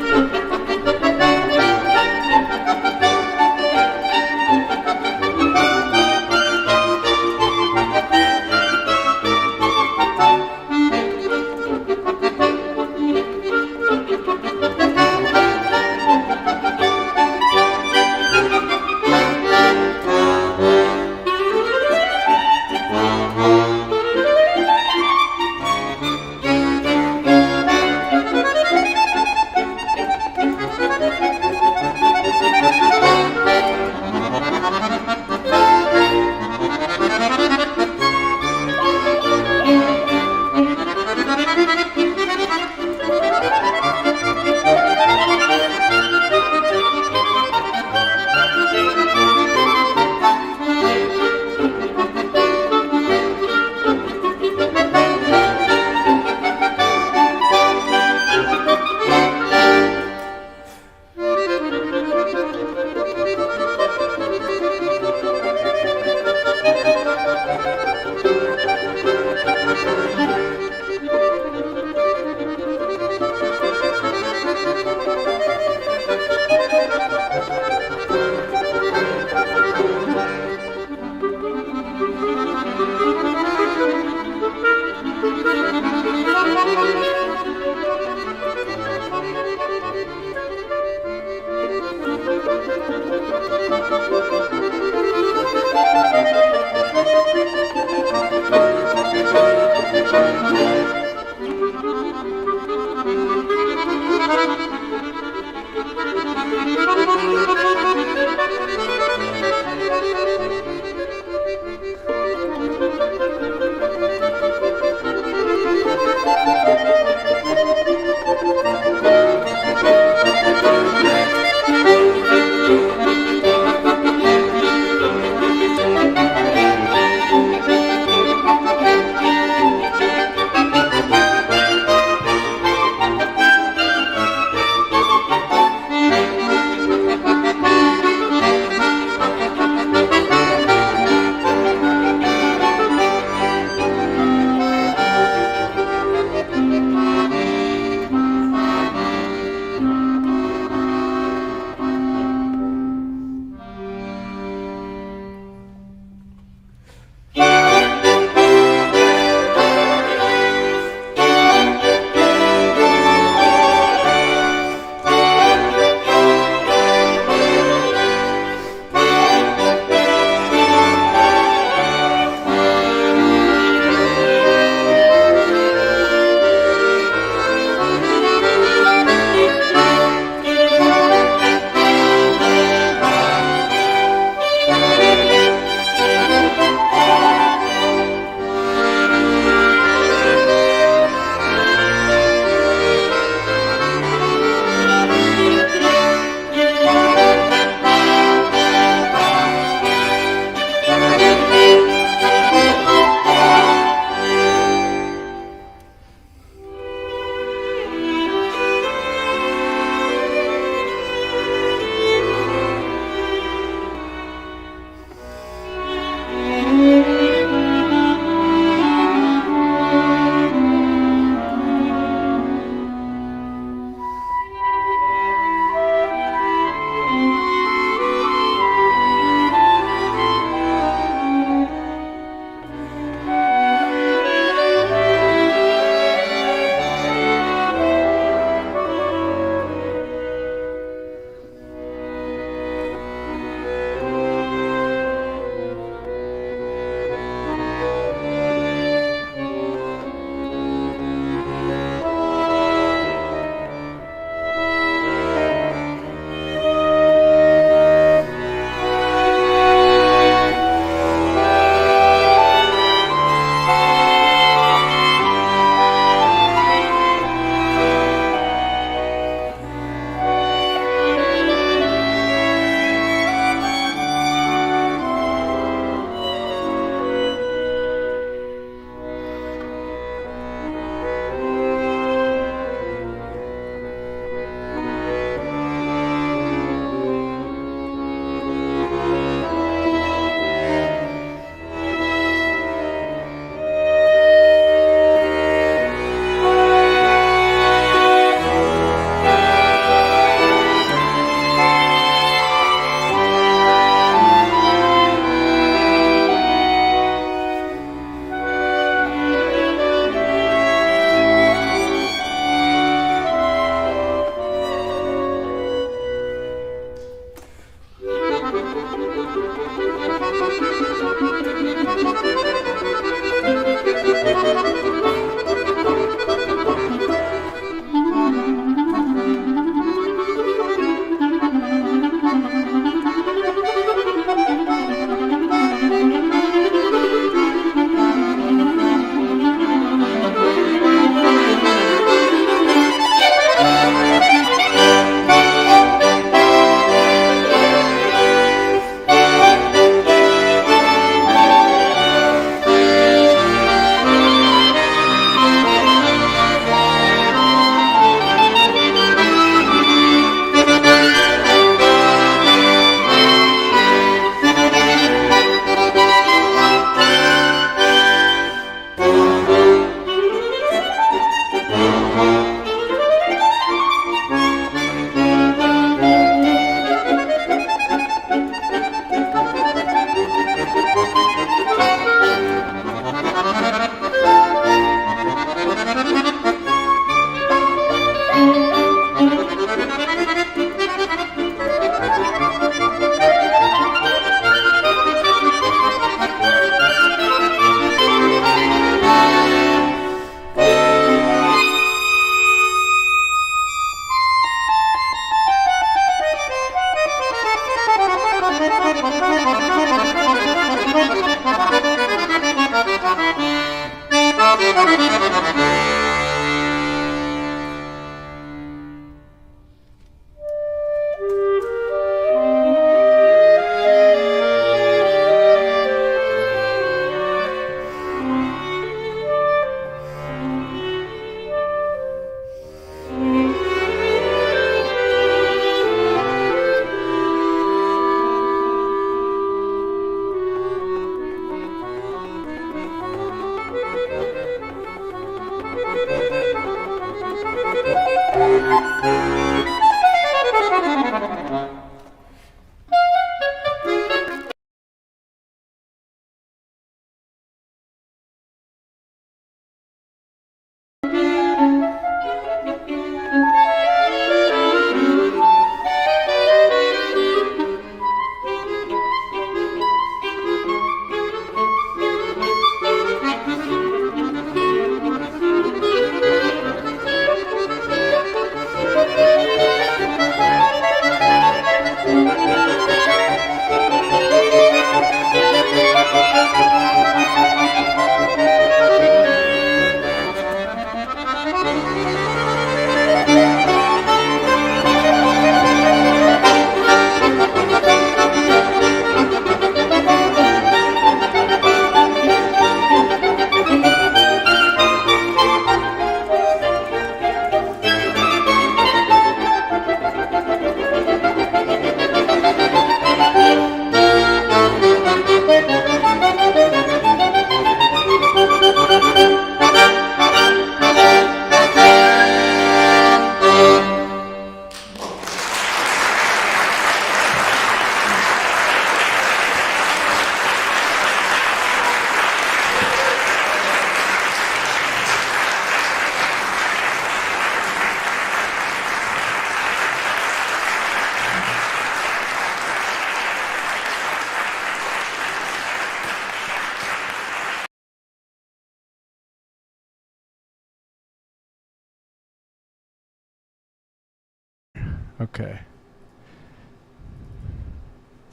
Okay.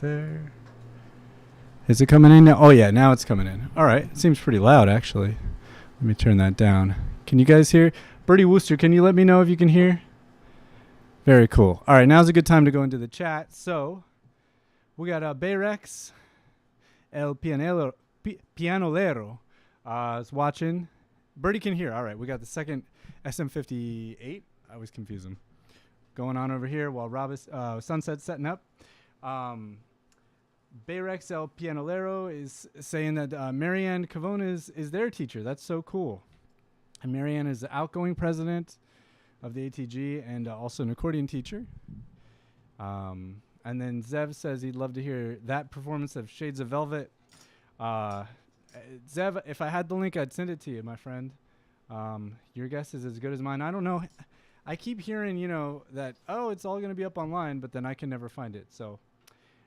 There. Is it coming in now? Oh, yeah, now it's coming in. All right. It seems pretty loud, actually. Let me turn that down. Can you guys hear? Bertie Wooster, can you let me know if you can hear? Very cool. All right, now's a good time to go into the chat. So, we got Bayrex, El Pianolero, is watching. Bertie can hear. All right, we got the second SM58. I always confuse them. Going on over here while Sunset's setting up. Bayrex El Pianolero is saying that Marianne Cavone is their teacher. That's so cool. And Marianne is the outgoing president of the ATG and also an accordion teacher. And then Zev says he'd love to hear that performance of Shades of Velvet. Zev, if I had the link, I'd send it to you, my friend. Your guess is as good as mine. I don't know. I keep hearing, that, it's all going to be up online, but then I can never find it. So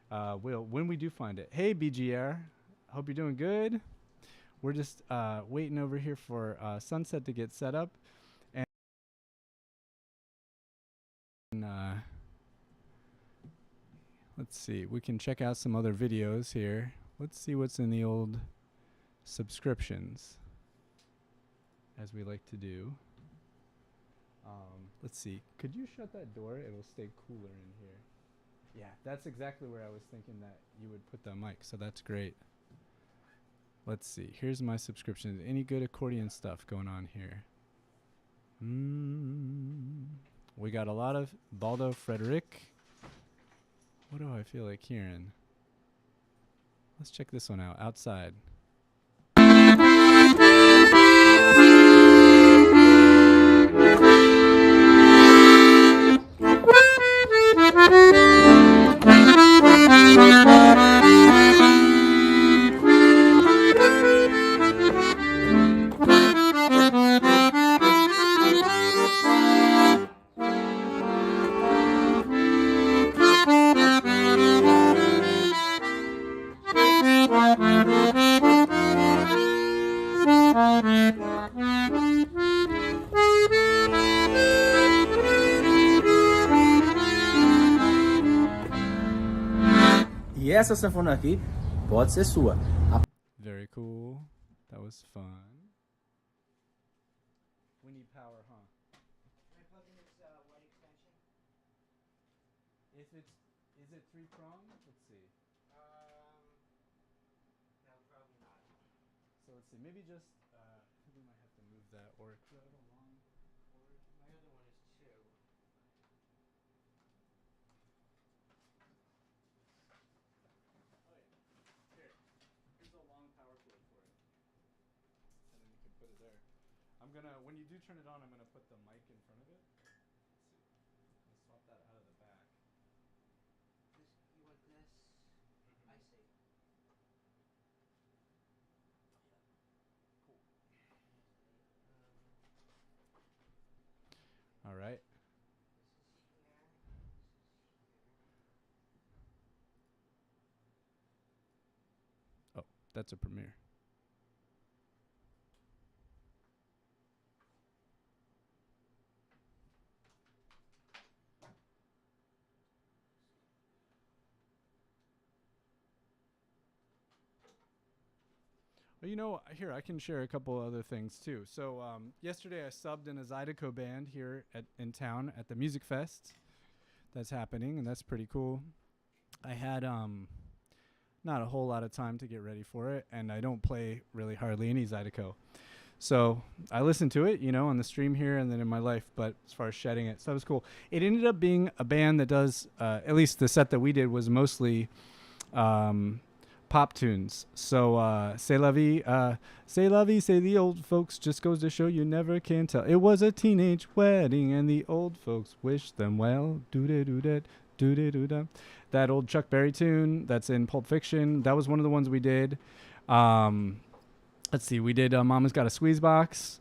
when we do find it. Hey, BGR. Hope you're doing good. We're just waiting over here for Sunset to get set up. And let's see. We can check out some other videos here. Let's see what's in the old subscriptions, as we like to do. Let's see. Could you shut that door? It'll stay cooler in here. Yeah, that's exactly where I was thinking that you would put the mic, so that's great. Let's see. Here's my subscriptions. Any good accordion stuff going on here? We got a lot of Baldo Frederick. What do I feel like hearing? Let's check this one out. Outside. E essa sanfona aqui pode ser sua. Very cool. That was fun. We need power, huh? Can I plug in this white extension? Is it 3-pronged? Let's see. No, probably not. So let's see. Maybe just we might have to move that, or do I have a long cord? My other one is 2. Here's a long power cord for it, and then you can put it there. When you do turn it on, I'm gonna put the mic in front of it. Let's see. All right. Oh, that's a premiere. Well, here I can share a couple other things too. So yesterday I subbed in a Zydeco band here in town at the Music Fest that's happening, and that's pretty cool. I had not a whole lot of time to get ready for it, and I don't play really hardly any Zydeco. So I listened to it, on the stream here and then in my life, but as far as shedding it, so that was cool. It ended up being a band that does, at least the set that we did was mostly pop tunes. So C'est la vie, say the old folks, just goes to show you never can tell. It was a teenage wedding and the old folks wished them well. Do-da-do-da, do-da-do-da. That old Chuck Berry tune that's in Pulp Fiction, that was one of the ones we did. Let's see, we did Mama's Got a Squeeze Box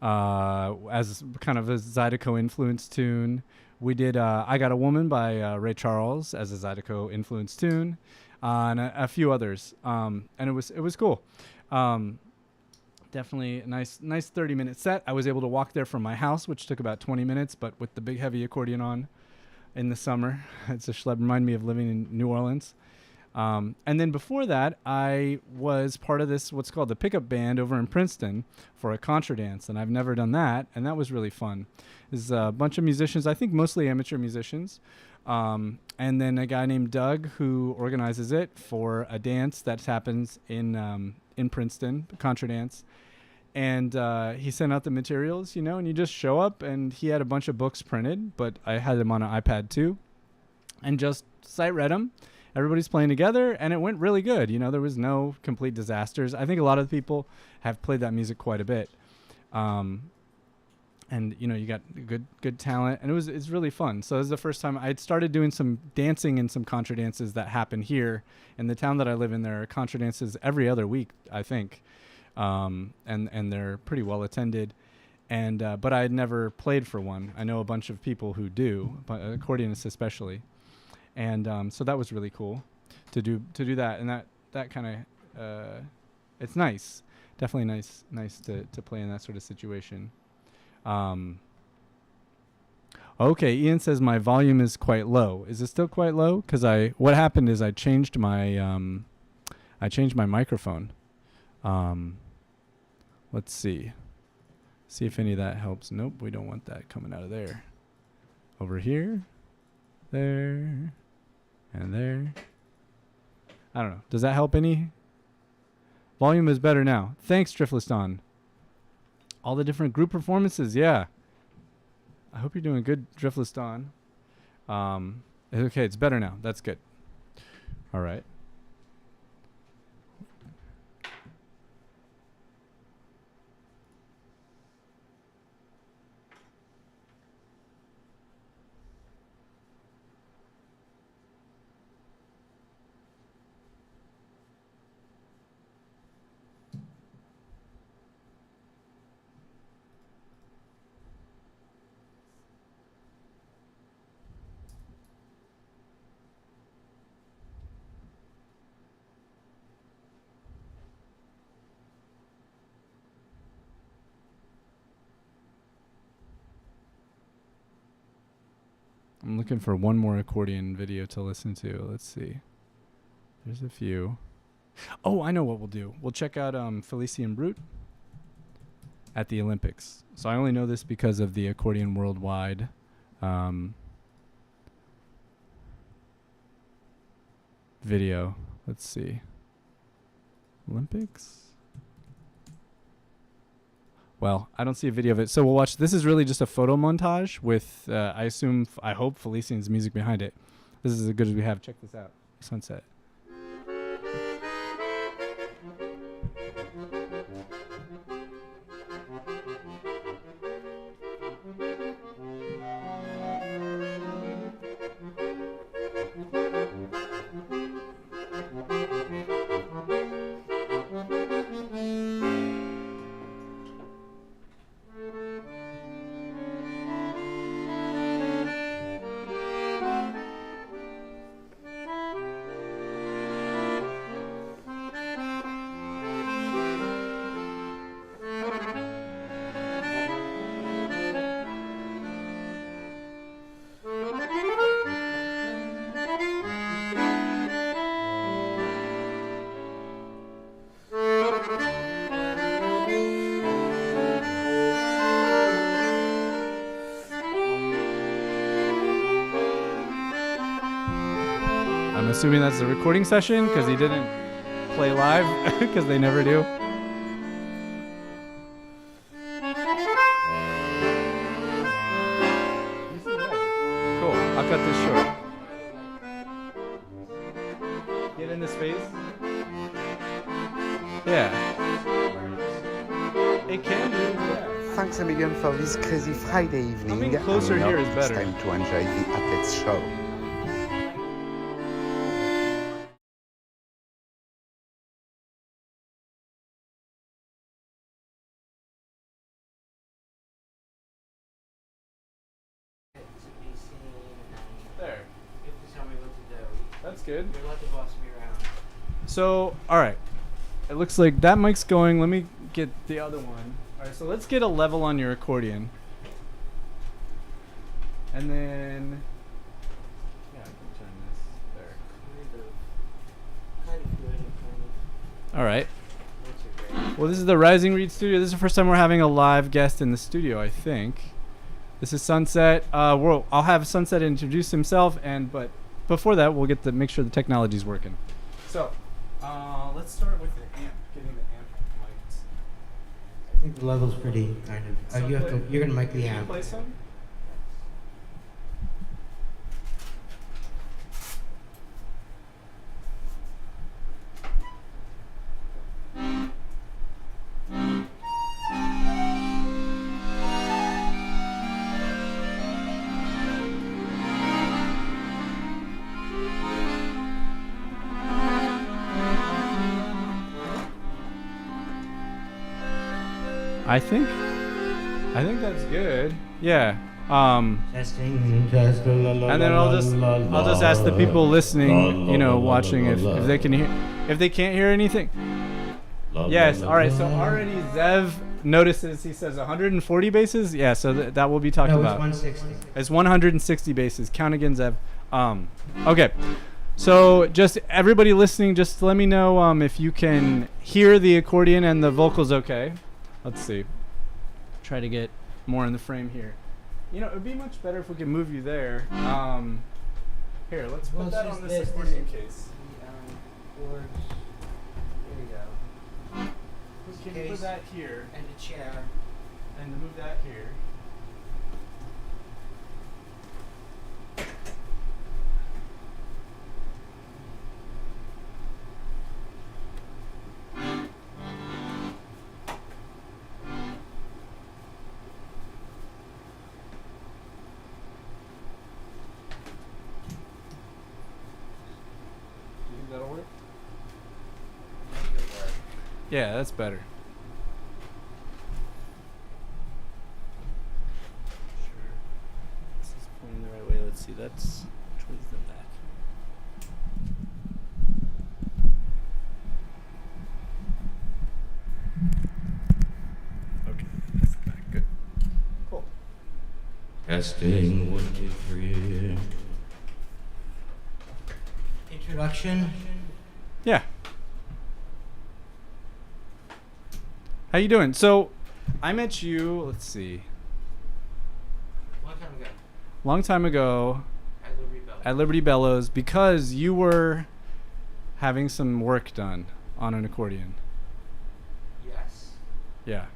as kind of a Zydeco influence tune. We did I Got a Woman by Ray Charles as a Zydeco influence tune, and a few others. And it was cool. Definitely a nice 30-minute set. I was able to walk there from my house, which took about 20 minutes, but with the big heavy accordion on in the summer. It's a schlep. Remind me of living in New Orleans. And then before that, I was part of this, what's called the pickup band over in Princeton for a contra dance, and I've never done that, and that was really fun. There's a bunch of musicians, I think mostly amateur musicians, and then a guy named Doug who organizes it for a dance that happens in Princeton, contra dance. And he sent out the materials, and you just show up, and he had a bunch of books printed, but I had them on an iPad too, and just sight read them. Everybody's playing together, and it went really good. There was no complete disasters. I think a lot of people have played that music quite a bit. And, you got good talent, and it's really fun. So this is the first time I'd started doing some dancing and some contra dances that happen here. In the town that I live in, there are contra dances every other week, I think. And they're pretty well attended. And but I had never played for one. I know a bunch of people who do, but accordionists especially. And so that was really cool to do that, and that kind of it's nice, definitely nice to play in that sort of situation. Okay, Ian says my volume is quite low. Is it still quite low? Because what happened is I changed my microphone. Let's see if any of that helps. Nope, we don't want that coming out of there. Over here, there. And there. I don't know. Does that help any? Volume is better now. Thanks, Driftleston. All the different group performances. Yeah. I hope you're doing good, Driftleston. Okay, it's better now. That's good. All right. I'm looking for one more accordion video to listen to. Let's see. There's a few. Oh, I know what we'll do. We'll check out Felicien Brute at the Olympics. So I only know this because of the Accordion Worldwide video. Let's see. Olympics? Well, I don't see a video of it. So we'll watch. This is really just a photo montage with, I hope, Felicien's music behind it. This is as good as we have. Check this out. Sunset. assuming that's a recording session because he didn't play live because they never do. Cool. I'll cut this short. Get into space. Yeah. It can do. Yeah. Thanks a million for this crazy Friday evening. Coming closer and here now is better. It's time to enjoy the Athletes Show. To be seen and There. you have to tell me what to do. That's good. You're allowed to boss me around. So, all right. It looks like that mic's going. Let me get the other one. All right, so let's get a level on your accordion. And then, yeah, I can turn this there. Kind of good and kind of All right. not too great. Well, this is the Rising Reed Studio. This is the first time we're having a live guest in the studio, I think. This is Sunset. I'll have Sunset introduce himself, but before that, we'll get to make sure the technology's working. So, let's start with the amp. Getting the amp mic'd. I think the level's pretty kind of. So You're gonna mic the Can you amp. play some? I think that's good. Yeah. Testing, test, la, la, And then la, I'll just ask the people listening, watching if they can hear. If they can't hear anything. Yes. All right. So already Zev notices. He says 140 bases. Yeah. So that will be talked No, it's about. 160. It's 160 bases. Count again, Zev. Okay. So just everybody listening, just let me know if you can hear the accordion and the vocals. Okay. Let's see. Try to get more in the frame here. It would be much better if we could move you there. Here, let's put Well, that it's on just this this accordion is- case. Boards. There you go. Can you put Case. that here And a chair. and move that here? Do you think that'll work? Make it work. Yeah, that's better. Sure. This is pointing the right way. Let's see. That's towards the back. Okay, that's the back. Good. Cool. Testing 1, 2, 3. Introduction. Yeah. How you doing? So, I met you. Let's see. Long time ago. Long time ago At Liberty Bell. at Liberty Bellows because you were having some work done on an accordion. Yes. Yeah.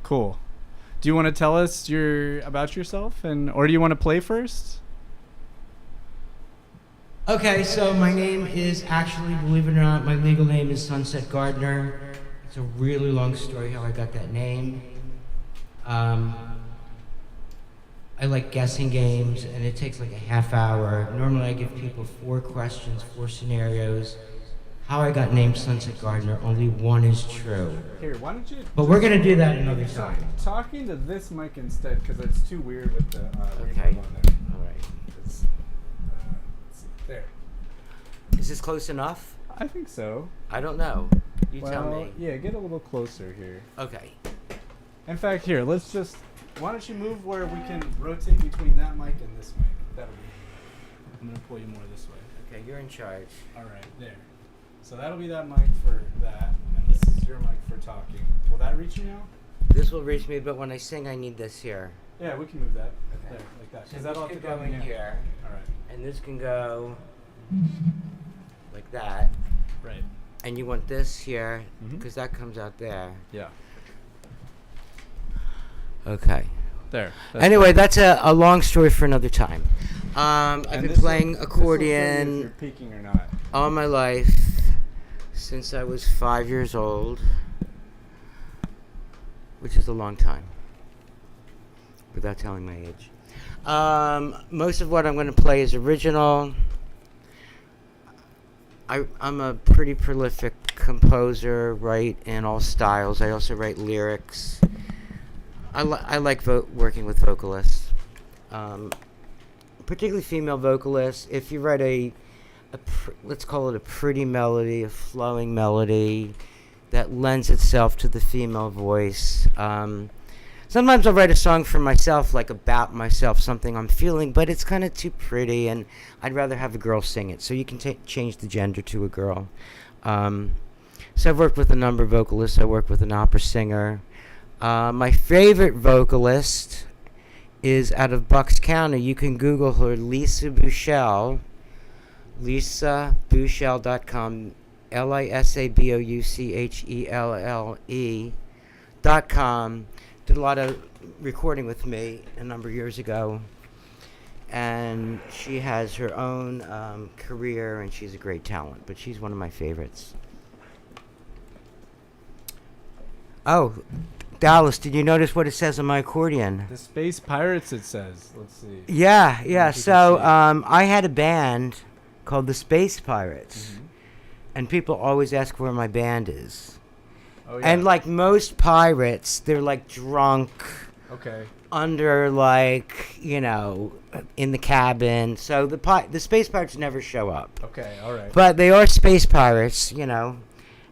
Cool. Do you want to tell us about yourself or do you want to play first? Okay, so my name is actually, believe it or not, my legal name is Sunset Gardner. It's a really long story how I got that name. I like guessing games, and it takes like a half hour. Normally I give people 4 questions, 4 scenarios. How I got named Sunset Gardner, only one is true. Here, why don't you... But we're gonna do that another time. Talking to this mic instead because it's too weird with the Okay. reverb on there. All right. Let's see. There. Is this close enough? I think so. I don't know. You tell Well, me. yeah, get a little closer here. Okay. In fact, here, let's just... Why don't you move where we can rotate between that mic and this mic? That'll be... I'm going to pull you more this way. Okay, you're in charge. All right, there. So that'll be that mic for that, and this is your mic for talking. Will that reach you now? This will reach me, but when I sing, I need this here. Yeah, we can move that. Okay. There, like that. So Because this that'll have could to go in here, All right. and this can go like that. Right. And you want this here, Mhm. because that comes out there. Yeah. Okay. There. Anyway, that's a long story for another time. I've And been this playing will- this will tell you if accordion you're peaking or not. all my life since I was 5 years old, which is a long time, without telling my age. Most of what I'm going to play is original. I'm a pretty prolific composer, write in all styles. I also write lyrics. I like working with vocalists, particularly female vocalists. If you write let's call it a pretty melody, a flowing melody that lends itself to the female voice. Sometimes I'll write a song for myself, like about myself, something I'm feeling, but it's kind of too pretty, and I'd rather have a girl sing it. So you can change the gender to a girl. So I've worked with a number of vocalists. I worked with an opera singer. My favorite vocalist is out of Bucks County. You can Google her, Lisa Buchel. LisaBuchel.com, LisaBouchelle.com. Did a lot of recording with me a number of years ago, and she has her own career, and she's a great talent. But she's one of my favorites. Oh, Dallas, did you notice what it says on my accordion? The Space Pirates, it says. Let's see. Yeah. If you can So see. I had a band called the Space Pirates, Mhm. and people always ask where my band is. Oh, yeah. And like most pirates, they're like drunk Okay. under, like, in the cabin. So the Space Pirates never show up. Okay, all right. But they are space pirates,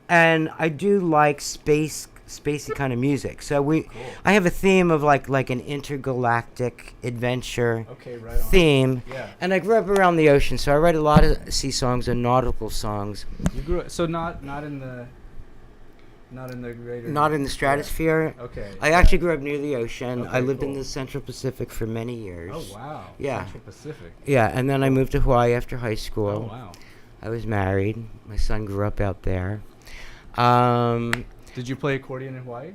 and I do like spacey kind of music. So Cool. I have a theme of like an intergalactic adventure Okay, right on. theme. Yeah. And I grew up around the ocean, so I write a lot of sea songs and nautical songs. You grew up, so not in the greater. Not in the stratosphere. Okay. I actually grew up near the ocean. Okay, I lived in cool. the Central Pacific for many years. Oh wow. Yeah. Central Pacific. Yeah, and then I moved to Hawaii after high school. Oh wow. I was married. My son grew up out there. Did you play accordion in Hawaii?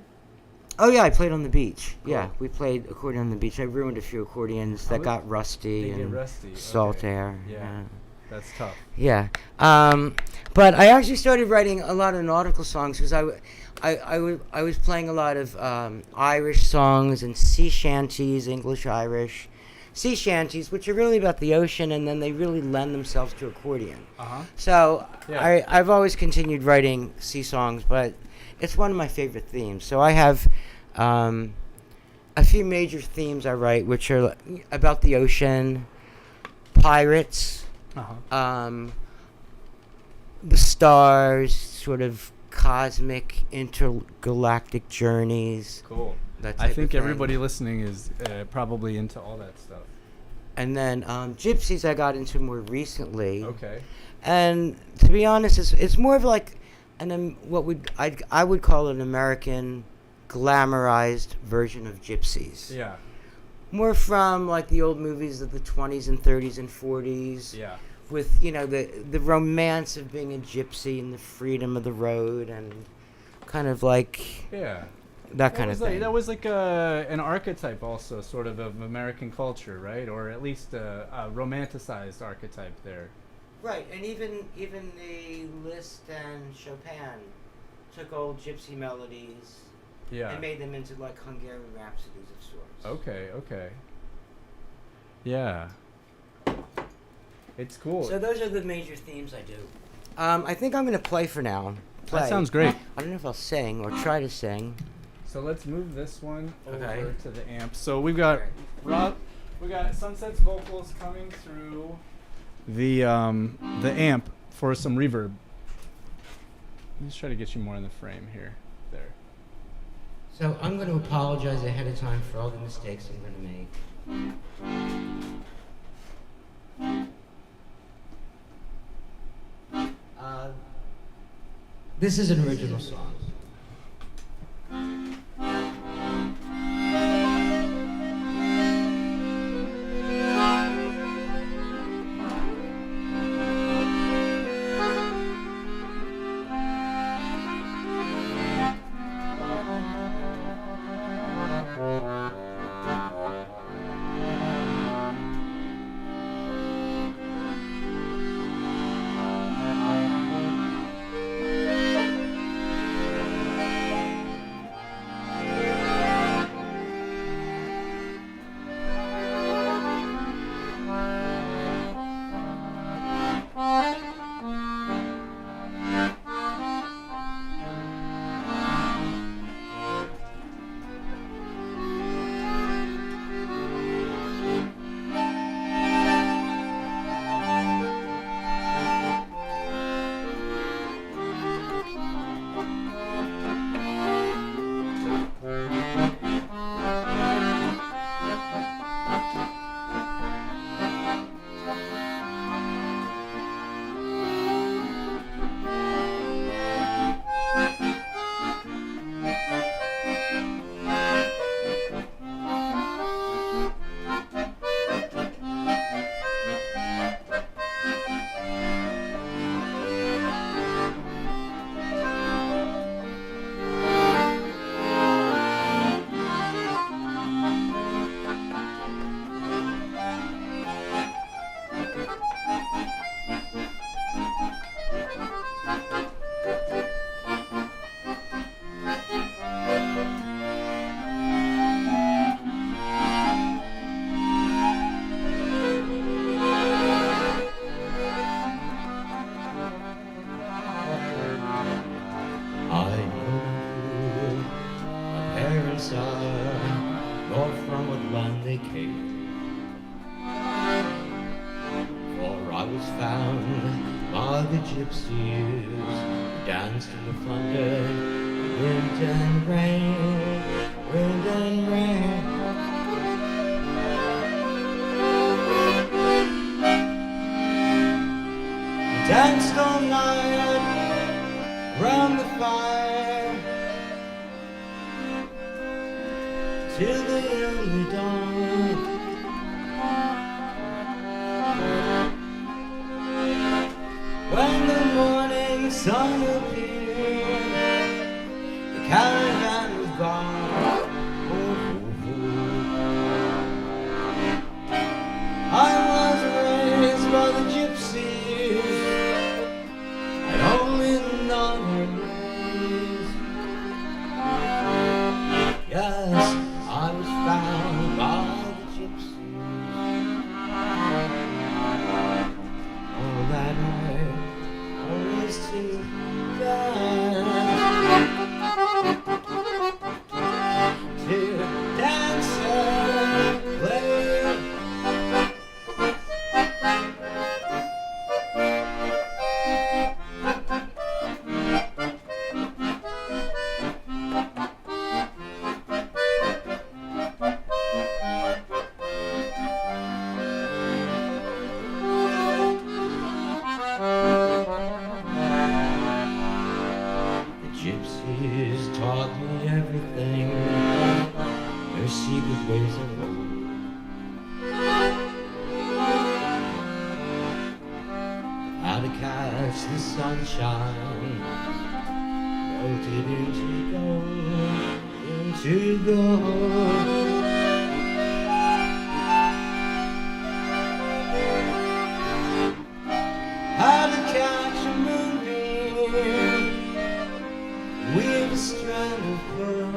Oh yeah, I played on the beach. Cool. Yeah, we played accordion on the beach. I ruined a few accordions that got rusty They get and rusty. salt Okay. air. Yeah. That's tough. Yeah. But I actually started writing a lot of nautical songs because I was playing a lot of Irish songs and sea shanties, English Irish. Sea shanties, which are really about the ocean, and then they really lend themselves to accordion. Uh-huh. So Yeah. I've always continued writing sea songs, but it's one of my favorite themes. So I have a few major themes I write, which are about the ocean, pirates, Uh-huh. the stars, sort of cosmic intergalactic journeys. Cool. That I type think of thing. everybody listening is probably into all that stuff. And then gypsies I got into more recently. Okay. And to be honest, it's more of like I would call an American glamorized version of gypsies. Yeah. More from like the old movies of the 20s and 30s and 40s. Yeah. With the romance of being a gypsy and the freedom of the road and kind of like Yeah. that kind of thing. That was like an archetype also, sort of American culture, right? Or at least a romanticized archetype there. Right, and even the Liszt and Chopin took old gypsy melodies Yeah. and made them into like Hungarian rhapsodies of sorts. Okay. Yeah. It's cool. So those are the major themes I do. I think I'm going to play for now. That sounds great. I don't know if I'll sing or try to sing. So let's move this one Okay. over to the amp. So we've got we got Sunset's vocals coming through the amp for some reverb. Let's try to get you more in the frame here. There. So I'm going to apologize ahead of time for all the mistakes I'm going to make. This is an original song. parents are, nor from what land they came. For I was found by the gypsies, who danced in the thunder, wind and rain, wind and rain. Danced all night round the fire till the early dawn. When the morning sun appeared, the caravan was gone. Oh, oh, oh. I was raised by the gypsies, and only none were raised. Yes, I was found by the gypsies. Oh, that night I was too bad to dance and play. Gypsies taught me everything, their secret ways of old. How to catch the sunshine, melted into gold. How to catch a moonbeam, weave a strand of pearls,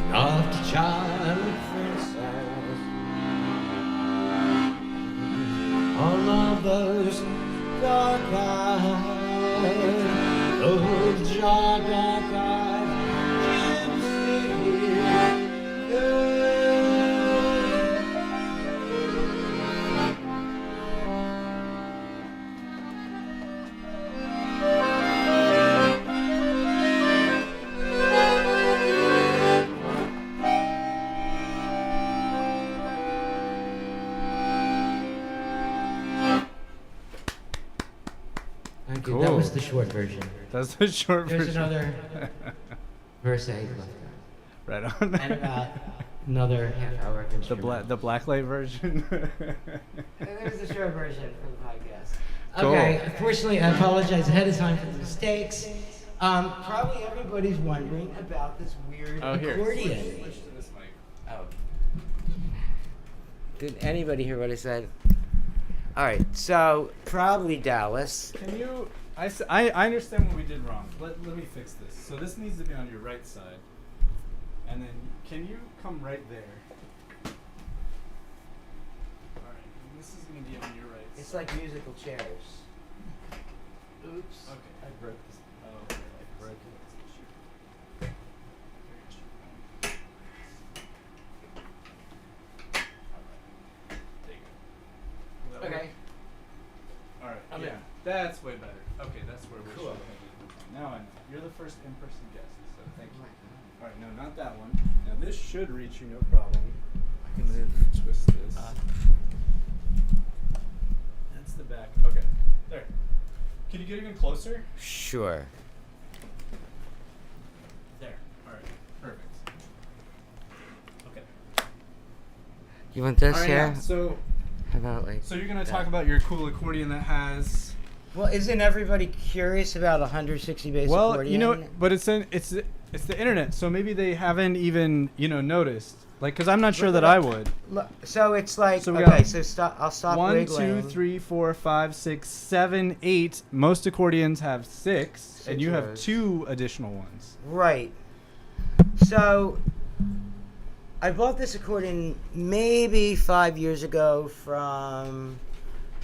enough to charm a princess. All of those dark eyes, those dark eyes, gypsy girl. Cool. That was the short version. That's the short There's version. another verse I left Right on. out. And about another half hour of the instrumental. the blacklight version. There's the short version for the podcast. Cool. Okay, unfortunately, I apologize ahead of time for the mistakes. Probably everybody's wondering about this weird accordion. Switch to this mic. Oh. Did anybody hear what I said? All right, so probably Dallas. Can you? I understand what we did wrong. Let me fix this. So this needs to be on your right side, and then can you come right there? All right, and this is gonna be on your right. It's side. like musical chairs. Oops. Okay. I broke this. Oh, okay. I broke it. There you go. Will that work? Okay. All right. I'm yeah, in. that's way better. Okay, that's where we're Cool. showing. Now I know. You're the first in-person guest, so thank you. All right, no, not that one. Now this should reach you, no problem. I can twist this. That's the back. Okay, there. Can you get even closer? Sure. There. All right. Perfect. Okay. You want this All right. here? Yeah, so How about like? you're gonna that? talk about your cool accordion that has. Well, isn't everybody curious about 160 bass Well, accordion? you know, but it's the internet, so maybe they haven't even noticed. Like, cause I'm not sure Look that it I up. would. Look, so it's like So we okay. got So stop. I'll stop 1, wiggling. 2, 3, 4, 5, 6, 7, 8. Most accordions have 6, and you have rows. 2 additional ones. Right. So I bought this accordion maybe 5 years ago from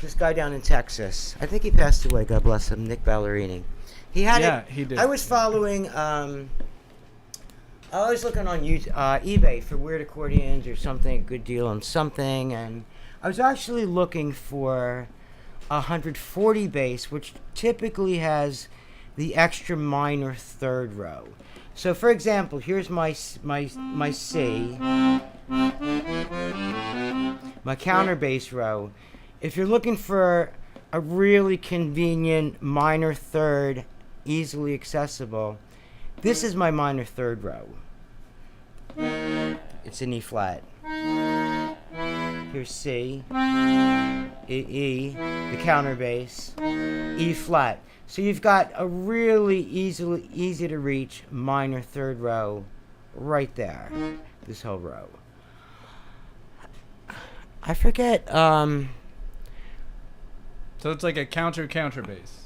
this guy down in Texas. I think he passed away. God bless him, Nick Ballerini. He had Yeah, it. he did. I was following. I was looking on eBay for weird accordions or something, a good deal on something, and I was actually looking for 140 bass, which typically has the extra minor third row. So, for example, here's my C, my counter bass row. If you're looking for a really convenient minor third, easily accessible, this is my minor third row. It's an E flat. Here's C, E, the counter bass, E flat. So you've got a really easy to reach minor third row right there. This whole row. I forget. So it's like a counter bass.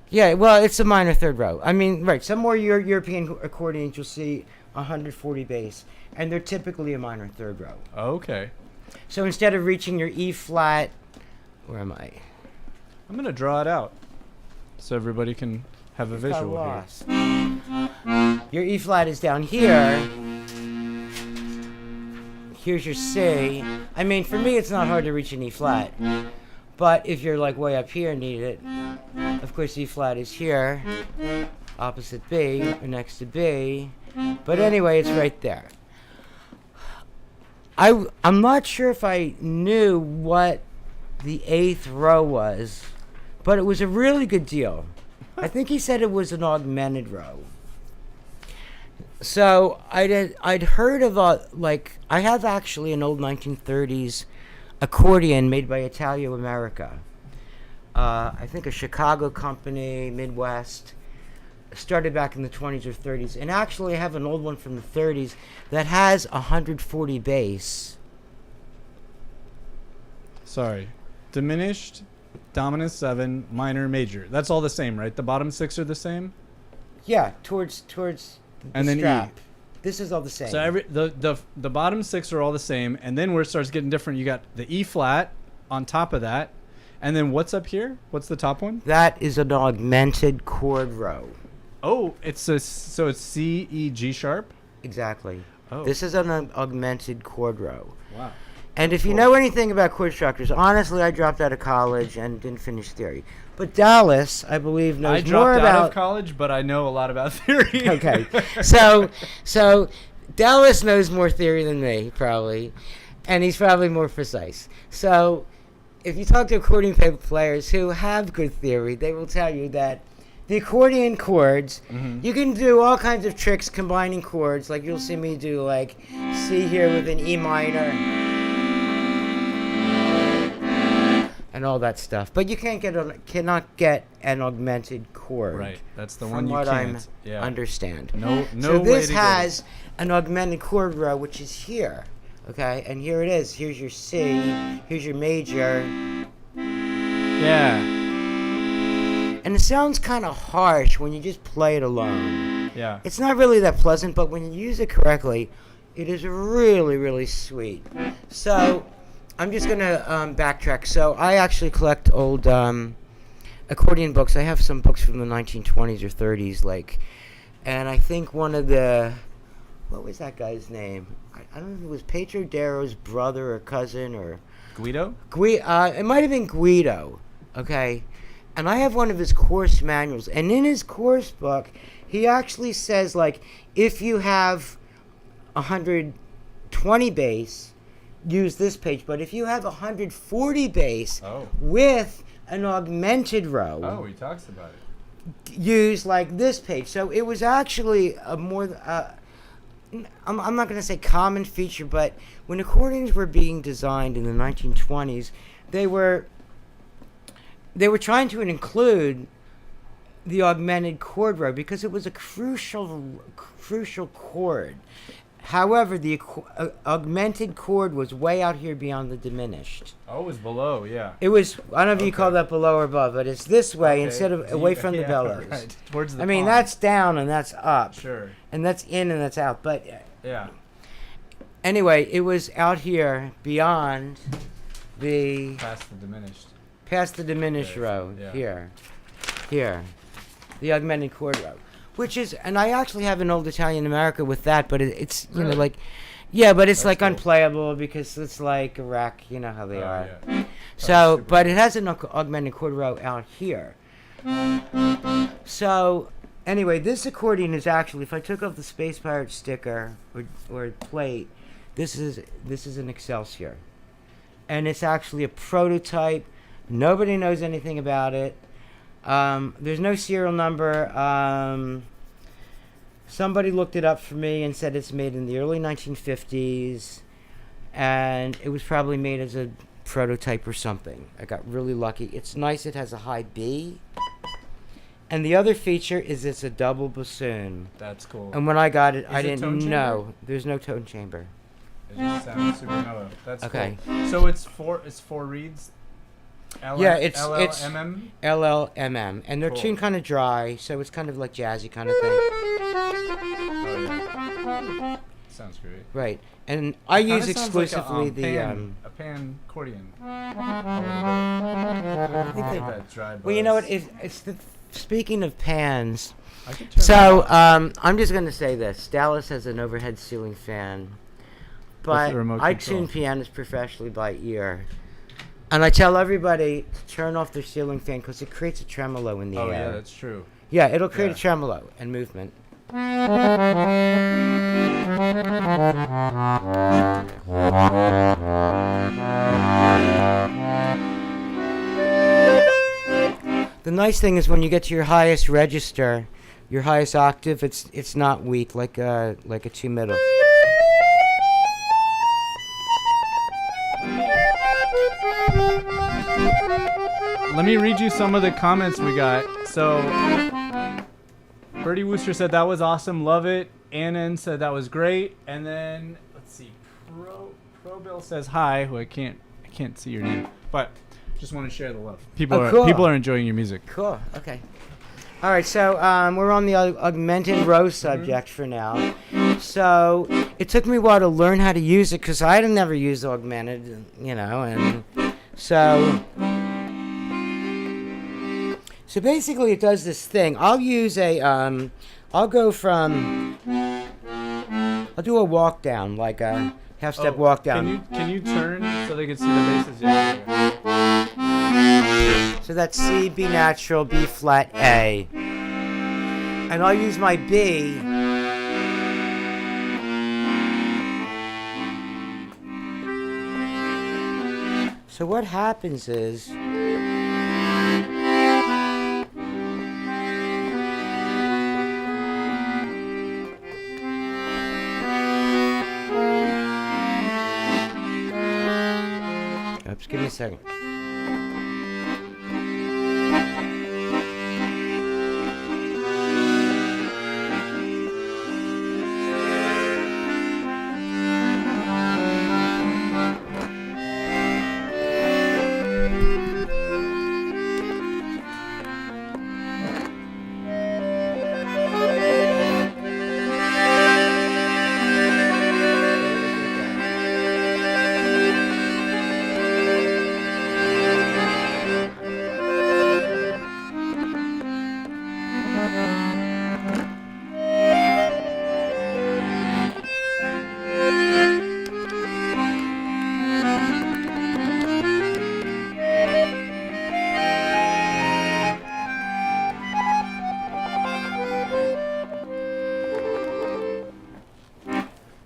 Yeah, well, it's a minor third row. I mean, right. Some more European accordions you'll see 140 bass, and they're typically a minor third row. Okay. So instead of reaching your E flat, where am I? I'm gonna draw it out so everybody can have a Got visual here. lost. Your E flat is down here. Here's your C. I mean, for me, it's not hard to reach an E flat. But if you're like way up here and need it, of course, E flat is here, opposite B, or next to B. But anyway, it's right there. I'm not sure if I knew what the 8th row was, but it was a really good deal. I think he said it was an augmented row. So I'd heard of I have actually an old 1930s accordion made by Italia America. I think a Chicago company, Midwest, started back in the 20s or 30s. And actually I have an old one from the 30s that has 140 bass. Sorry. Diminished, dominant 7, minor, major. That's all the same, right? The bottom 6 are the same? Yeah, towards the And then E. strap. This is all the same. So the bottom 6 are all the same, and then where it starts getting different, you got the E flat on top of that, and then what's up here? What's the top one? That is an augmented chord row. Oh, it's so it's C, E, G sharp. Exactly. Oh, This is an augmented chord row. wow. And if you know anything about chord structures, honestly, I dropped out of college and didn't finish theory. But Dallas, I believe, knows I dropped more out about. of college, but I know a lot about theory. Okay, so Dallas knows more theory than me, probably, and he's probably more precise. So if you talk to accordion players who have good theory, they will tell you that the accordion chords, you can do all kinds of tricks combining chords. Like you'll see me do like C here with an E minor and all that stuff. But you cannot get an augmented chord. Right, that's the from one you what can't. I Yeah. understand. No So way this to get has an augmented chord row, which is here. Okay, and here it is. Here's your C. Here's your major. it. Yeah. And it sounds kind of harsh when you just play it alone. Yeah. It's not really that pleasant, but when you use it correctly, it is really, really sweet. So I'm just going to backtrack. So I actually collect old accordion books. I have some books from the 1920s or 30s, and I think one of the, what was that guy's name? I don't know if it was Pedro Darrow's brother or cousin or Guido? it might have been Guido, okay? And I have one of his course manuals, and in his course book, he actually says, if you have 120 bass, use this page, but if you have 140 bass with an augmented row, Oh, he talks about it. use this page. So it was actually a more, I'm not going to say common feature, but when accordions were being designed in the 1920s, they were trying to include the augmented chord row because it was a crucial chord. However, the augmented chord was way out here beyond the diminished. Oh, it was below, yeah. It was, I don't know if you call that below or above, but it's this way Okay. instead of away from the bellows. Right. Towards the I mean, palm. that's down and that's up. Sure. And that's in and that's out. But Yeah. anyway, it was out here beyond the Past the diminished. past the diminished Okay, row yeah. here. here, the augmented chord row, which is, and I actually have an old Italian America with that, but it's you know Really? like, yeah, but it's That's like cool. unplayable because it's like a rack, you know how they are. Yeah. So, super but it has an augmented chord row out here. So, anyway, this accordion is actually, if I took off the Space Pirate sticker or plate, this is an Excelsior, and it's actually a prototype. Nobody knows anything about it. There's no serial number. Somebody looked it up for me and said it's made in the early 1950s, and it was probably made as a prototype or something. I got really lucky. It's nice. It has a high B. And the other feature is it's a double bassoon. That's cool. And when I got it, Is I it didn't tone chamber? know. There's no tone chamber. It just sounds super mellow. That's Okay. cool. So it's four reeds. Yeah, it's LLMM. LLMM, and they're Cool. tuned kind of dry, so it's kind of like jazzy kind of thing. Oh yeah. Sounds great. Right. And I Kinda use sounds exclusively like the a pan accordion. I think they, That dry well, you know what? buzz. It's the speaking of pans. I could turn So that off. I'm just gonna say this: Dallas has an overhead ceiling fan, but the remote I control? tune pianos professionally by ear, and I tell everybody to turn off their ceiling fan because it creates a tremolo in the Oh air. yeah, that's true. Yeah, it'll create Yeah. a tremolo and movement. The nice thing is when you get to your highest register, your highest octave, it's not weak like a 2 middle. Let me read you some of the comments we got. So, Birdie Wooster said that was awesome, love it. Annan said that was great, and then let's see, Pro Bill says hi. Who I can't see your name, but just want to share the love. People cool. are enjoying your music. Cool. Okay. All right. So we're on the augmented row subject for now. So it took me a while to learn how to use it because I had never used augmented, you know, and so basically it does this thing. I'll use I'll go from, I'll do a walk down, like a half step walk down. Can you turn so they can see the basses? Yeah, there you go. So that's C, B natural, B flat, A. And I'll use my B. So what happens is, oops, give me a second.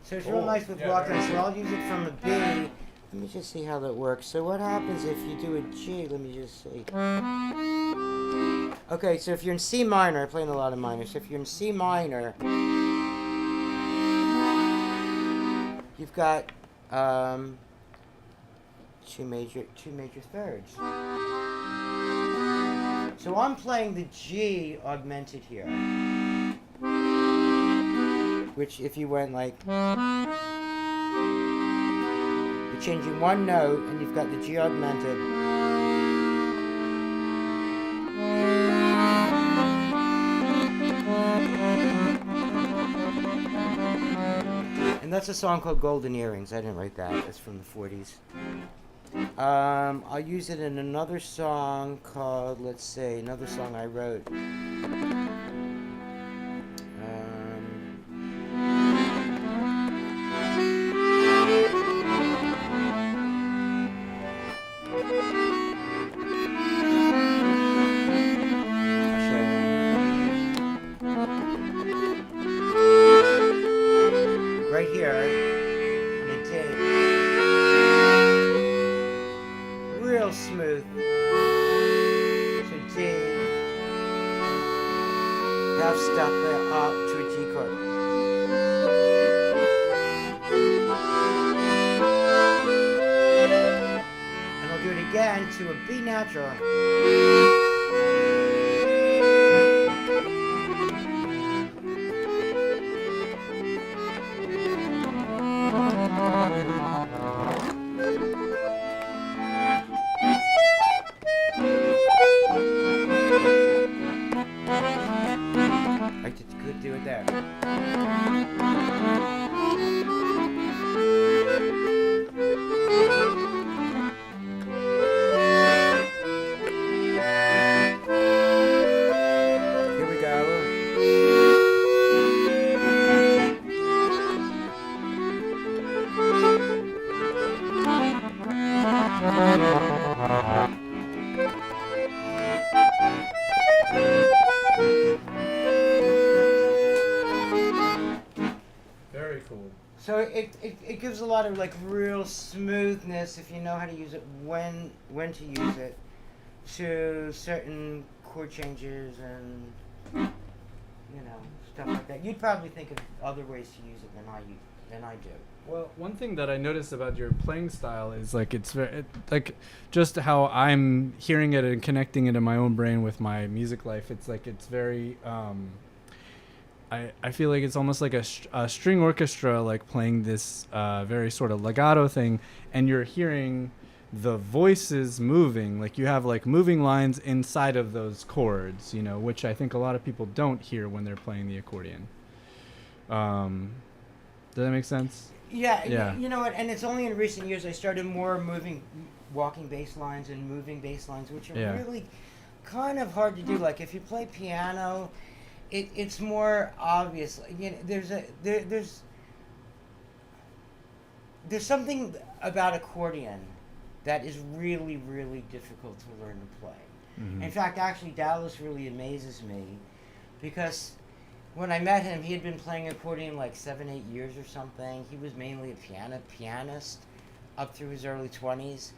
So it's real nice with walk down. So I'll use it from a B. Let me just see how that works. So what happens if you do a G? Let me just see. Okay, so if you're in C minor, I'm playing a lot of minor. So if you're in C minor, you've got two major thirds. So I'm playing the G augmented here. Which if you went like, you're changing one note and you've got the G augmented. And that's a song called Golden Earrings. I didn't write that. It's from the 40s. I'll use it in another song called, let's see, another song I wrote. Right here, on a tape. Real smooth. So D, half step up to a G chord. And I'll do it again to a B natural. I could do it there. Here we go. Very cool. So it gives a lot of like real smoothness if you know how to use it, when to use it, to certain chord changes and stuff like that. You'd probably think of other ways to use it than I do. Well, one thing that I noticed about your playing style is like it's very like just how I'm hearing it and connecting it in my own brain with my music life. It's like it's very I feel like it's almost like a string orchestra, like playing this very sort of legato thing, and you're hearing the voices moving, like you have like moving lines inside of those chords, which I think a lot of people don't hear when they're playing the accordion. Does that make sense? Yeah. You know what? And it's only in recent years I started more walking bass lines and moving bass lines, which are really kind of hard to do. Like if you play piano, it's more obvious. There's something about accordion that is really, really difficult to learn to play. Mm-hmm. In fact, actually, Dallas really amazes me because when I met him, he had been playing accordion like 7-8 years or something. He was mainly a pianist up through his early 20s.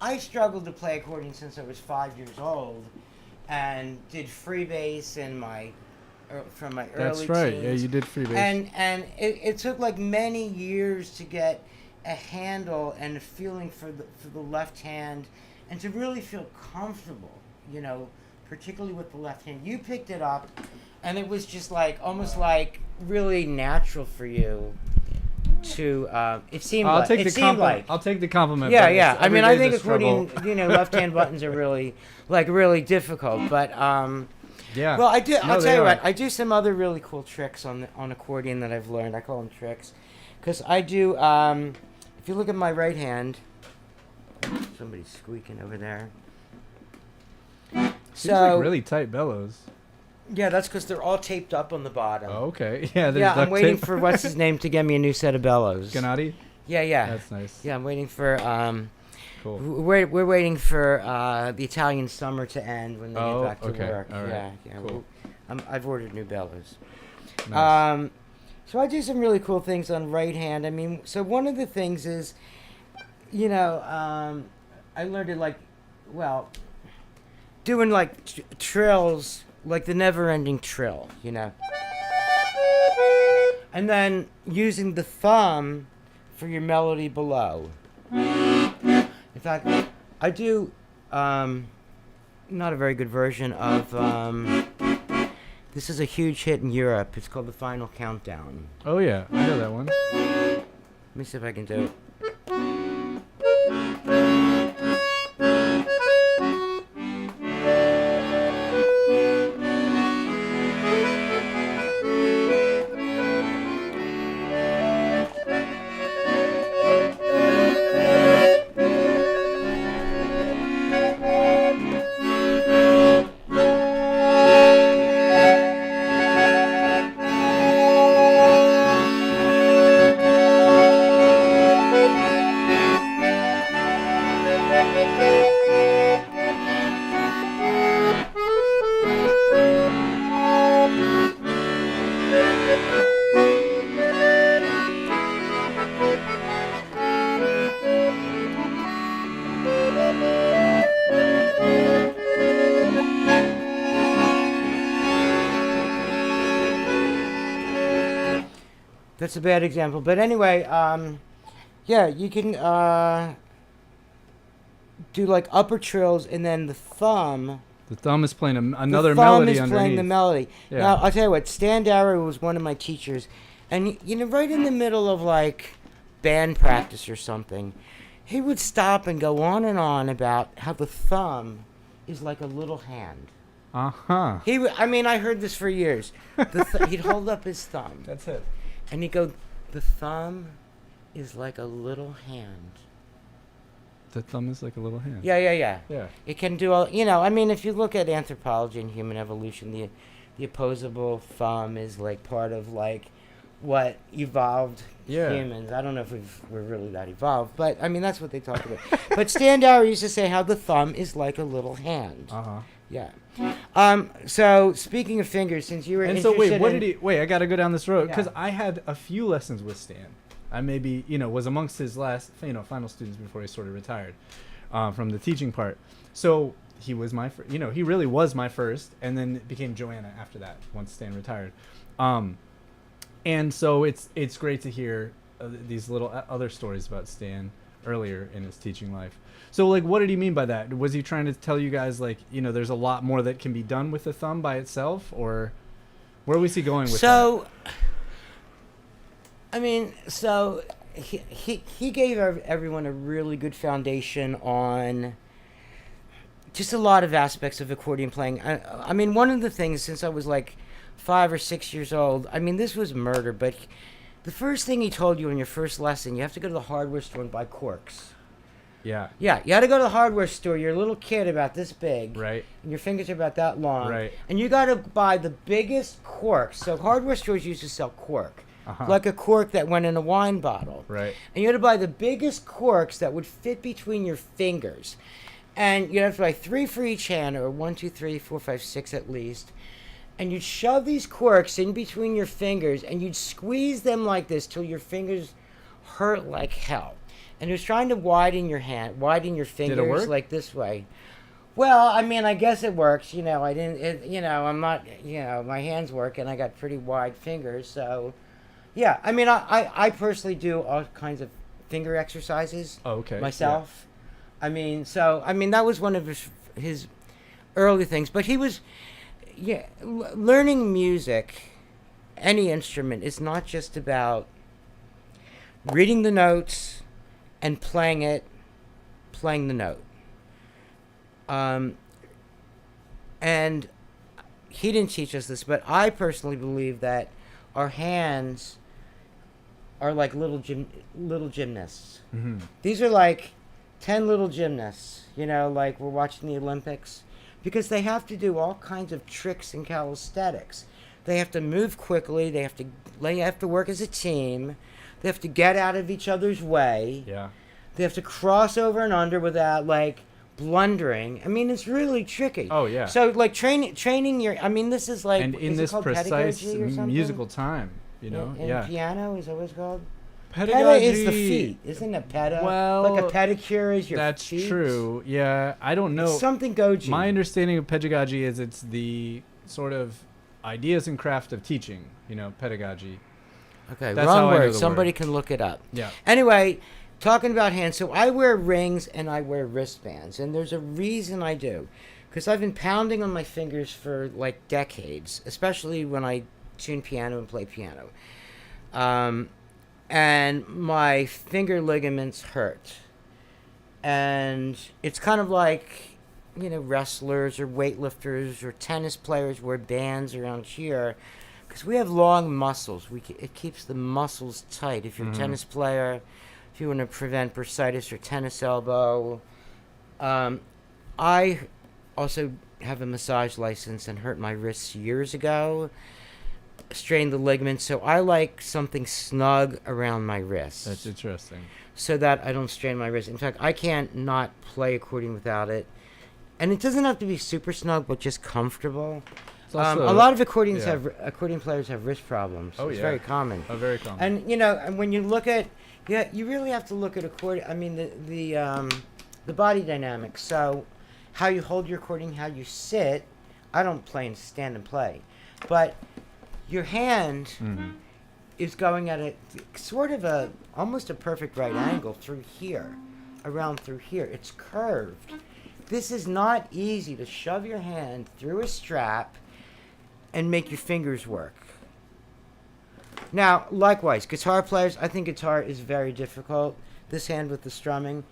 I struggled to play accordion since I was 5 years old, and did freebass from my early That's right. teens. Yeah, you did freebass. And it took like many years to get a handle and a feeling for the left hand, and to really feel comfortable, particularly with the left hand. You picked it up, and it was just like almost like really natural for you to. It seemed I'll like. take It the seemed like. I'll take the compliment. Yeah, but yeah. I mean, I think every day's a accordion, struggle. left-hand buttons are really difficult. But Yeah. well, I do. No, I'll they tell you are. what. I do some other really cool tricks on accordion that I've learned. I call them tricks, because I do. If you look at my right hand, somebody's squeaking over there. Seems like really tight bellows. Yeah, that's because they're all taped up on the bottom. Oh, okay. Yeah. There's Yeah, I'm duct waiting tape. for what's his name to get me a new set of bellows. Gennady? Yeah. That's nice. Yeah, I'm waiting for. Cool. We're waiting for the Italian summer to end when they Oh, get back to okay. work. All right. Yeah. Cool. I've ordered new bellows. Nice. So I do some really cool things on right hand. I mean, so one of the things is, I learned it doing like trills, like the never-ending trill, and then using the thumb for your melody below. In fact, I do not a very good version of this is a huge hit in Europe. It's called The Final Countdown. Oh yeah, I know that one. Let me see if I can do it. That's a bad example. But anyway, yeah, you can do like upper trills, and then the thumb. The thumb is playing another the thumb melody is underneath. playing the melody. Yeah. Now, I'll tell you what, Stan Darrow was one of my teachers. And, you know, right in the middle of, like, band practice or something, he would stop and go on and on about how the thumb is like a little hand. Uh-huh. I mean, I heard this for years. He'd hold up his thumb. That's it. And he'd go, the thumb is like a little hand. The thumb is like a little hand. Yeah. Yeah. It can do all, you know, I mean, if you look at anthropology and human evolution, the opposable thumb is like part of like what evolved humans. I don't know if we're really that evolved, but I mean, that's what they talk about. But Stan Darrow used to say how the thumb is like a little hand. Uh-huh. Yeah. So speaking of fingers, since you were And so wait, interested in- I got to go down this road because Yeah. I had a few lessons with Stan. I maybe, was amongst his last, final students before he sort of retired from the teaching part. So he was my first, he really was my first, and then it became Joanna after that once Stan retired. And so it's great to hear these little other stories about Stan earlier in his teaching life. So like, what did he mean by that? Was he trying to tell you guys like, there's a lot more that can be done with the thumb by itself, or where was he going with that? I mean, so he gave everyone a really good foundation on just a lot of aspects of accordion playing. I mean, one of the things, since I was like 5 or 6 years old, I mean, this was murder, but the first thing he told you in your first lesson, you have to go to the hardware store and buy corks. Yeah. Yeah, you had to go to the hardware store. You're a little kid about this big. Right. And your fingers are about that long. Right. And you got to buy the biggest corks. So hardware stores used to sell cork. Uh-huh. Like a cork that went in a wine bottle. Right. And you had to buy the biggest corks that would fit between your fingers. And you'd have to buy 3 for each hand, or 1, 2, 3, 4, 5, 6 at least. And you'd shove these corks in between your fingers, and you'd squeeze them like this till your fingers hurt like hell. And it was trying to widen your fingers work? like this way. Well, I mean, I guess it works. I'm not, my hands work, and I got pretty wide fingers, so... Yeah, I mean, I personally do all kinds of finger exercises myself. Yeah. I mean, that was one of his early things. But he was, learning music, any instrument, is not just about reading the notes and playing the note. And he didn't teach us this, but I personally believe that our hands are like little gymnasts. Mm-hmm. These are like 10 little gymnasts, like we're watching the Olympics, because they have to do all kinds of tricks in calisthenics. They have to move quickly. They have to work as a team. They have to get out of each other's way. Yeah. They have to cross over and under without like blundering. I mean, it's really tricky. Oh yeah. So like training your. I mean, this is like. And in this precise musical time, In yeah. piano is that what it's called? Pedagogy Peda is the feet, isn't it? Peda. Well, like a pedicure is your that's feet. true. Yeah, I don't know. It's something goji. My understanding of pedagogy is it's the sort of ideas and craft of teaching. Pedagogy. Okay, That's wrong how I know word. the Somebody word. can look it up. Yeah. Anyway, talking about hands. So I wear rings and I wear wristbands, and there's a reason I do, because I've been pounding on my fingers for like decades, especially when I tune piano and play piano. And my finger ligaments hurt. And it's kind of like, wrestlers or weightlifters or tennis players wear bands around here, because we have long muscles. It keeps the muscles tight. If you're a tennis player, if you want to prevent bursitis or tennis elbow. I also have a massage license and hurt my wrists years ago. Strained the ligaments, so I like something snug around my wrists. That's interesting. So that I don't strain my wrist. In fact, I can't not play accordion without it. And it doesn't have to be super snug, but just comfortable. Also, a lot of accordion players have wrist problems. Oh, it's yeah. very common. Oh, very common. And and when you look at, you really have to look at accordion. I mean the body dynamics. So how you hold your accordion, how you sit. I don't play and stand and play, but your hand is going at a sort of almost a perfect right angle through here, around through here. It's curved. This is not easy to shove your hand through a strap and make your fingers work. Now, likewise, guitar players, I think guitar is very difficult. This hand with the strumming.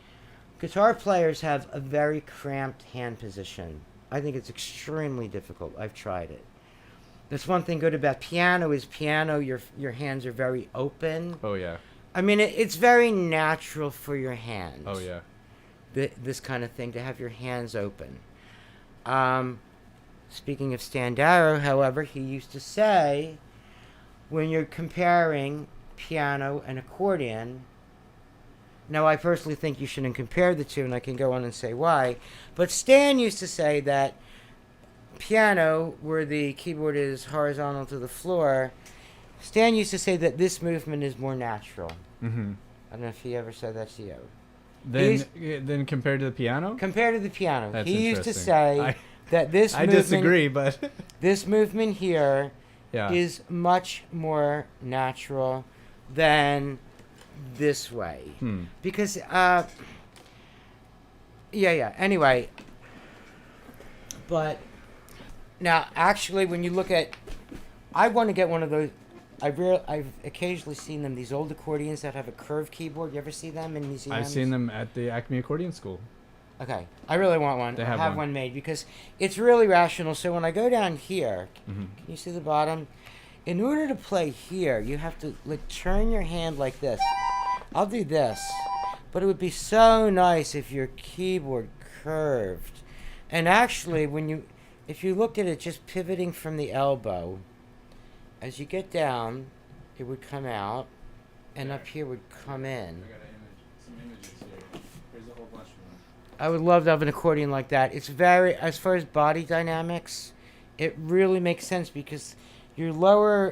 Guitar players have a very cramped hand position. I think it's extremely difficult. I've tried it. That's one thing good about piano is your hands are very open. Oh, yeah. I mean, it's very natural for your hands. Oh, yeah. This kind of thing, to have your hands open. Speaking of Standaro, however, he used to say, when you're comparing piano and accordion, now I personally think you shouldn't compare the two, and I can go on and say why, but Stan used to say that piano, where the keyboard is horizontal to the floor, Stan used to say that this movement is more natural. Mm-hmm. I don't know if he ever said that to you. Then compared to the piano? Compared to the piano. That's he used to interesting. say that this I movement... disagree, but... this movement here yeah. is much more natural than this way. Because, anyway. But, now, actually, when you look at... I want to get one of those... I've occasionally seen them, these old accordions that have a curved keyboard. You ever see them in museums? I've seen them at the Acme Accordion School. Okay. I really want one. They I have have one. one made because it's really rational. So when I go down here, Mm-hmm. can you see the bottom? In order to play here, you have to turn your hand like this. I'll do this. But it would be so nice if your keyboard curved. And actually, if you look at it just pivoting from the elbow, as you get down, it would come out, and up here would come in. I got some images here. Here's a whole bunch of them. I would love to have an accordion like that. It's very, as far as body dynamics, it really makes sense because your high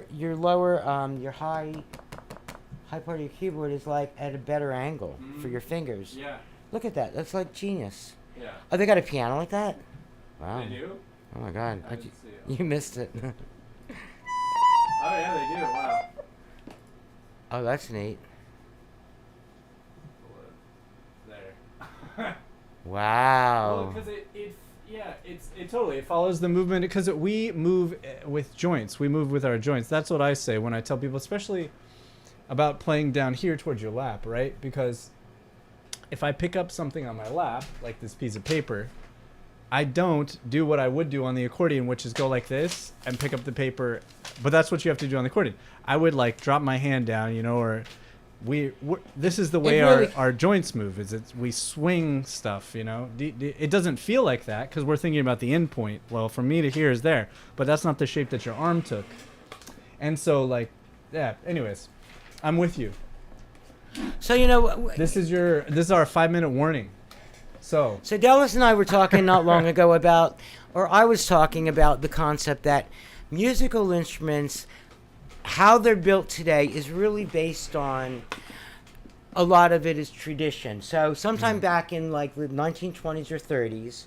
part of your keyboard is like at a better angle for your fingers. Yeah. Look at that. That's like genius. Yeah. Oh, they got a piano like that? Wow. They do? Oh my God. I didn't see it. You missed it. Oh, yeah, they do. Wow. Oh, that's neat. There. Wow. Well, because it totally follows the movement because we move with joints. We move with our joints. That's what I say when I tell people, especially about playing down here towards your lap, right? Because if I pick up something on my lap, like this piece of paper, I don't do what I would do on the accordion, which is go like this and pick up the paper. But that's what you have to do on the accordion. I would like drop my hand down, or this is the way our joints move. We swing stuff, It doesn't feel like that because we're thinking about the end point. Well, from me to here is there, but that's not the shape that your arm took. And so, anyways, I'm with you. So this is our 5-minute warning. So Dallas and I were talking not long ago I was talking about the concept that musical instruments, how they're built today, is really based on a lot of it is tradition. So sometime back in like the 1920s or 30s,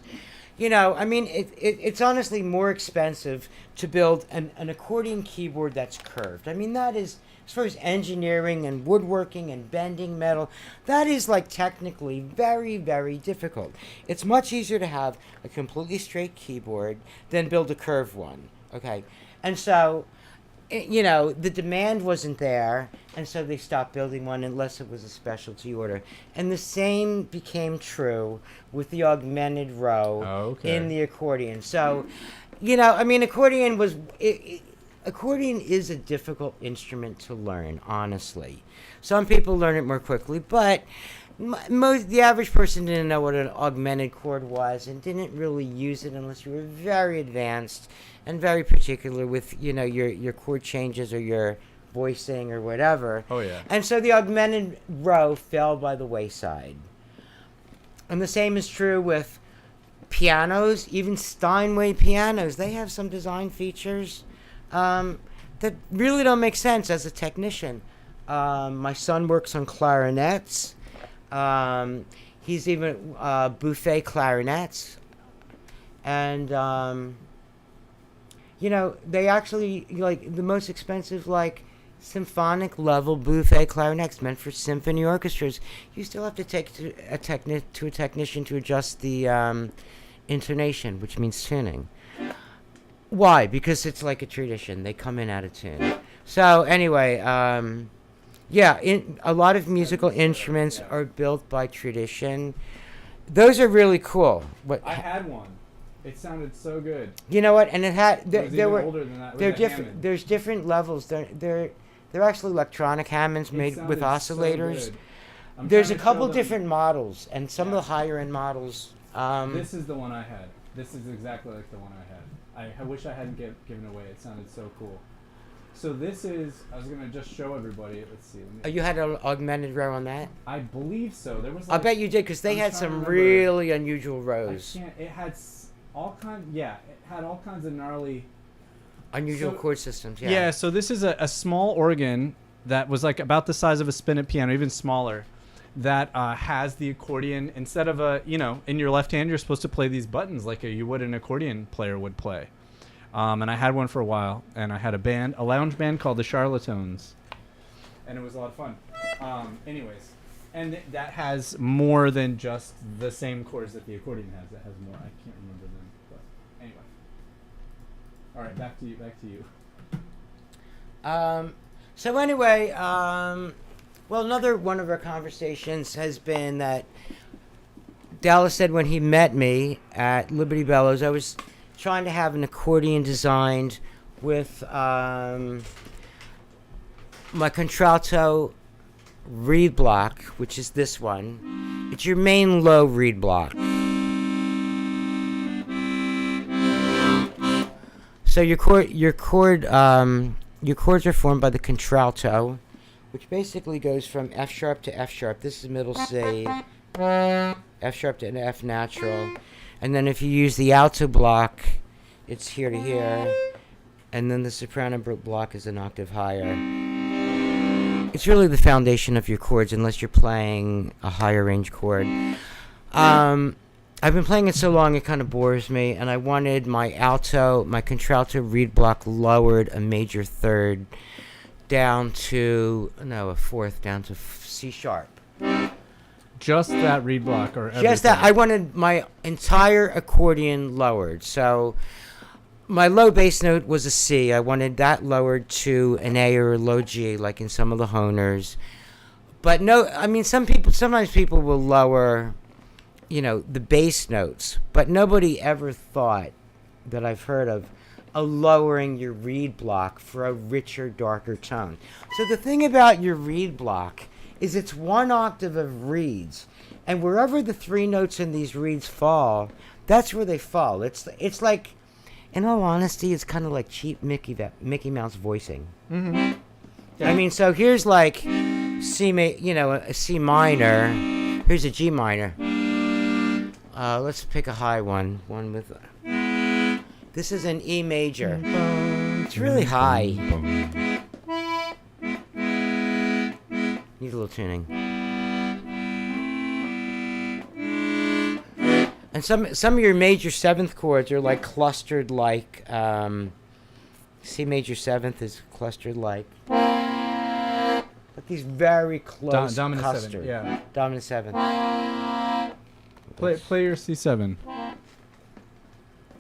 it's honestly more expensive to build an accordion keyboard that's curved. I mean, that is, as far as engineering and woodworking and bending metal, that is like technically very, very difficult. It's much easier to have a completely straight keyboard than build a curved one, okay? And so, the demand wasn't there, and so they stopped building one unless it was a specialty order. And the same became true with the augmented row in the accordion. So, accordion was... Accordion is a difficult instrument to learn, honestly. Some people learn it more quickly, but the average person didn't know what an augmented chord was and didn't really use it unless you were very advanced and very particular with, your chord changes or your voicing or whatever. Oh, yeah. And so the augmented row fell by the wayside. And the same is true with pianos, even Steinway pianos. They have some design features that really don't make sense as a technician. My son works on clarinets. He's even buffet clarinets. And, they actually, like, the most expensive, like, symphonic level buffet clarinets meant for symphony orchestras. You still have to take to a technician to adjust the intonation, which means tuning. Why? Because it's like a tradition. They come in out of tune. So anyway, a lot of musical instruments are built by tradition. Those are really cool. But I had one. It sounded so good. you know what? And it had It was there even were older than that. It was they're a different. Hammond. There's different levels. They're actually electronic Hammonds It made with sounded so oscillators. good. I'm There's trying a to couple show them- different models, and some of Yeah. the higher end models. This is the one I had. This is exactly like the one I had. I wish I hadn't given it away. It sounded so cool. So this is. I was gonna just show everybody. Let's see. Let me, You had an augmented row on that? I believe so. There was. I Like, bet you did, because they I'm had trying to some remember. really unusual I rows. can't. It had all kinds. Yeah, it had all kinds of gnarly. Unusual So- chord systems, yeah. Yeah. So this is a small organ that was like about the size of a spinet piano, even smaller. That has the accordion instead of in your left hand you're supposed to play these buttons like you would an accordion player would play. And I had one for a while, and I had a lounge band called the Charlatans, and it was a lot of fun. Anyways, and that has more than just the same chords that the accordion has. It has more. I can't remember them, but anyway. All right, back to you. So anyway, well, another one of our conversations has been that Dallas said when he met me at Liberty Bellows, I was trying to have an accordion designed with my contralto reed block, which is this one. It's your main low reed block. So your chords are formed by the contralto, which basically goes from F sharp to F sharp. This is middle C, F sharp to an F natural, and then if you use the alto block, it's here to here, and then the soprano block is an octave higher. It's really the foundation of your chords, unless you're playing a higher range chord. I've been playing it so long it kind of bores me, and I wanted my contralto reed block lowered a major third down to a fourth down to C sharp. Just that reed block, or everything? Just that. I wanted my entire accordion lowered. So my low bass note was a C. I wanted that lowered to an A or a low G, like in some of the Honers. But no, I mean, sometimes people will lower, the bass notes, but nobody ever thought that I've heard of lowering your reed block for a richer, darker tone. So the thing about your reed block is it's one octave of reeds, and wherever the three notes in these reeds fall, that's where they fall. It's like, in all honesty, it's kind of like cheap Mickey Mouse voicing. Mm-hmm. I mean, so here's like a C minor. Here's a G minor. Let's pick a high one. One with. This is an E major. It's really high. Needs a little tuning. And some of your major seventh chords are like clustered like C major seventh is clustered like these very close Dominant clustered. 7, yeah. Dominant seventh. Play your C7.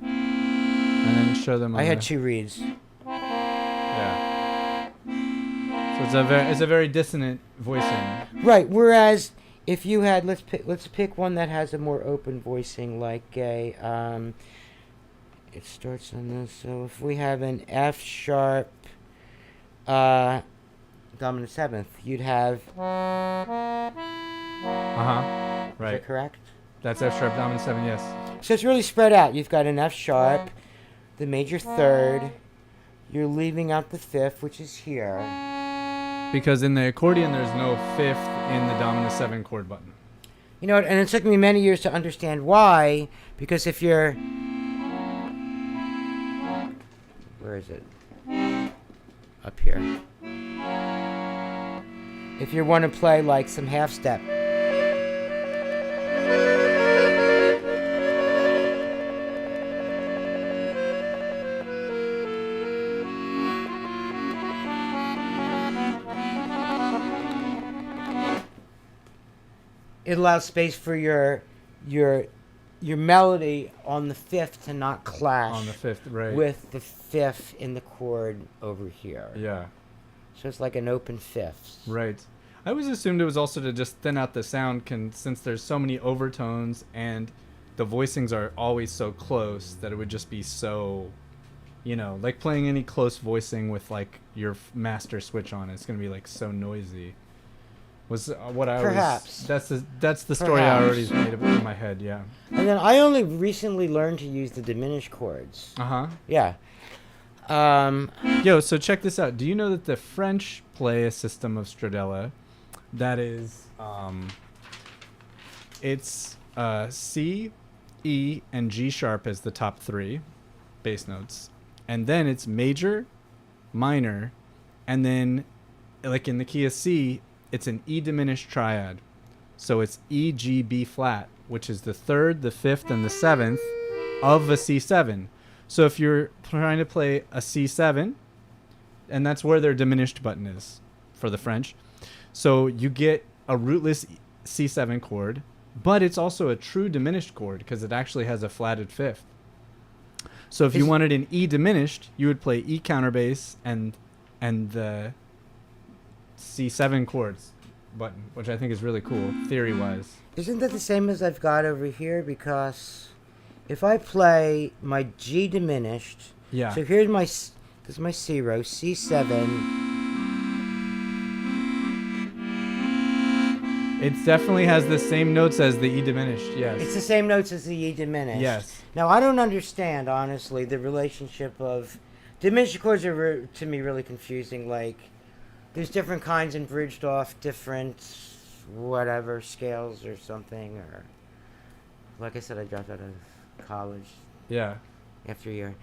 And then show them. I had two reeds. Yeah. So it's a very dissonant voicing. Right. Whereas if you had let's pick one that has a more open voicing, like a it starts on this. So if we have an F sharp dominant seventh, you'd have. Right. Is that correct? That's F sharp dominant 7. Yes. So it's really spread out. You've got an F sharp, the major third. You're leaving out the fifth, which is here. Because in the accordion, there's no fifth in the dominant 7 chord button. You know, and it took me many years to understand why. Because if you're, where is it? Up here. If you want to play like some half step. it allows space for your melody on the fifth to not clash On the fifth, right? with the fifth in the chord over here. Yeah. So it's like an open fifth. Right. I always assumed it was also to just thin out the sound, since there's so many overtones and the voicings are always so close that it would just be so, like playing any close voicing with like your master switch on. It's gonna be like so noisy. Was what I Perhaps. that's the story I already made up in my head. Yeah. And then I only recently learned to use the diminished chords. Yeah. Yo, so check this out. Do you know that the French play a system of stradella that is, it's C, E, and G sharp as the top three bass notes, and then it's major, minor, and then, like in the key of C, it's an E diminished triad. So it's E, G, B flat, which is the third, the fifth, and the seventh of a C7. So if you're trying to play a C7, and that's where their diminished button is for the French. So you get a rootless C7 chord, but it's also a true diminished chord because it actually has a flatted fifth. So if you wanted an E diminished, you would play E counterbass and the C7 chords button, which I think is really cool theory-wise. Isn't that the same as I've got over here? Because if I play my G diminished, Yeah. so here's my this is my C row, C7. It definitely has the same notes as the E diminished, yes. It's the same notes as the E diminished. Yes. Now I don't understand honestly the relationship of diminished chords are to me really confusing. Like there's different kinds and bridged off different whatever scales or something, or like I said, I dropped out of college. Yeah. After a year.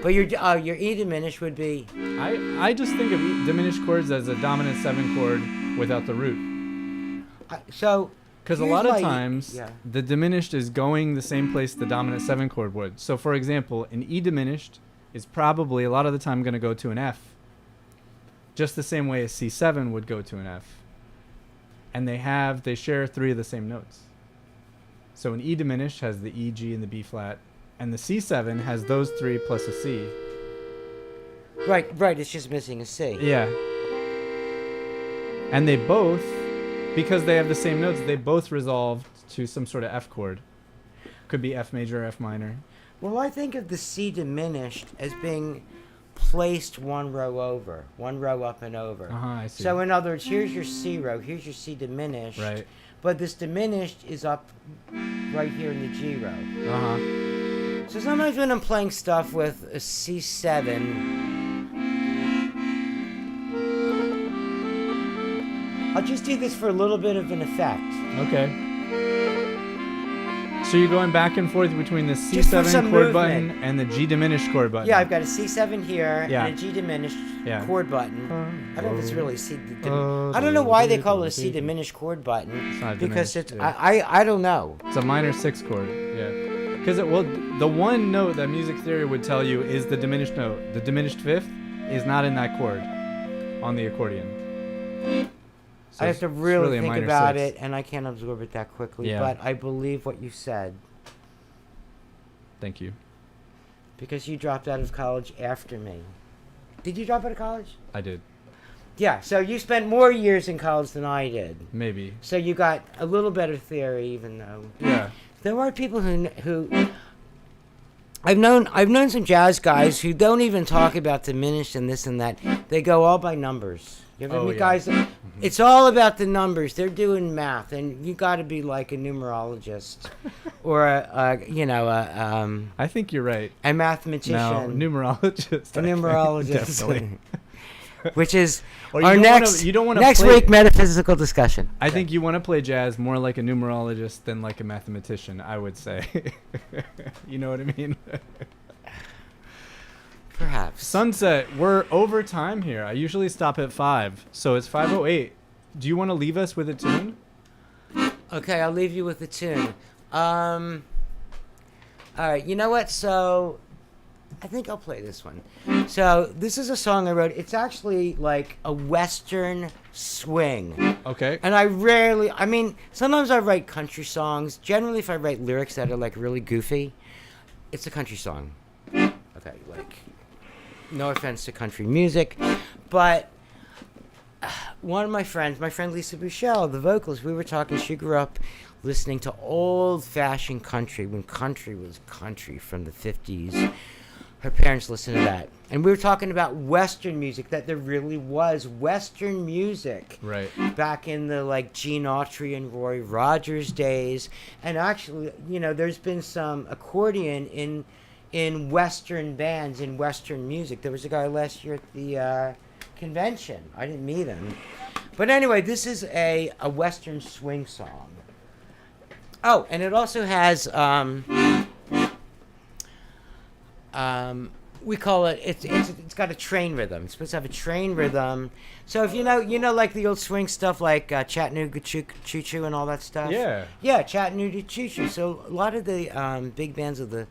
But your E diminished would be. I just think of diminished chords as a dominant 7 chord without the root. Because a lot of times the diminished is going the same place the dominant 7 chord would. So for example, an E diminished is probably a lot of the time going to go to an F. Just the same way a C7 would go to an F. And they share 3 of the same notes. So an E diminished has the E, G, and the B flat. And the C7 has those 3 plus a C. Right, it's just missing a C. Yeah. And they both, because they have the same notes, they both resolve to some sort of F chord. Could be F major or F minor. Well, I think of the C diminished as being placed one row up and over. I see. So in other words, here's your C row, here's your C diminished. Right. But this diminished is up right here in the G row. So sometimes when I'm playing stuff with a C7, I'll just do this for a little bit of an effect. Okay. So you're going back and forth between the Just for C7 some chord movement. button and the G diminished chord button. Yeah, I've got a C7 here Yeah. and a G diminished Yeah. chord button. I don't know if it's really C. I don't know why they call it a C diminished chord button. It's not Because diminished, it's yeah. I don't know. It's a minor 6 chord. Yeah. Because the one note that music theory would tell you is the diminished note. The diminished fifth is not in that chord on the accordion. So I have to it's really a think minor about 6. it, and I can't absorb it that quickly. Yeah. But I believe what you said Thank you. because you dropped out of college after me. Did you drop out of college? I did. Yeah. So you spent more years in college than I did. Maybe. So you got a little better theory, even though. Yeah. There are people who I've known some jazz guys who don't even talk about diminished and this and that. They go all by numbers. You ever meet guys? It's all about the numbers. They're doing math, and you got to be like a numerologist, or I think you're right. a mathematician. No, numerologist. A numerologist. Definitely. Which is Or our you next play, week metaphysical discussion. I think you want to play jazz more like a numerologist than like a mathematician, I would say. You know what I mean? Perhaps. Sunset, we're over time here. I usually stop at 5, so it's 5:08. Do you want to leave us with a tune? Okay, I'll leave you with a tune. All right, you know what? So I think I'll play this one. So this is a song I wrote. It's actually like a Western swing. Okay. And I mean, sometimes I write country songs. Generally, if I write lyrics that are like really goofy, it's a country song. Okay, like, no offense to country music, but one of my friend Lisa Bouchel, the vocalist, we were talking, she grew up listening to old-fashioned country when country was country from the 50s. Her parents listened to that. And we were talking about Western music, that there really was Western music. Right. Back in the, like, Gene Autry and Roy Rogers days. And actually, you know, there's been some accordion in Western bands, in Western music. There was a guy last year at the convention. I didn't meet him. But anyway, this is a Western swing song. Oh, and it also has... we call it. It's got a train rhythm. It's supposed to have a train rhythm. So if you know, like the old swing stuff, like Chattanooga Choo Choo and all that stuff. Yeah. Yeah, Chattanooga Choo Choo. So a lot of the big bands of the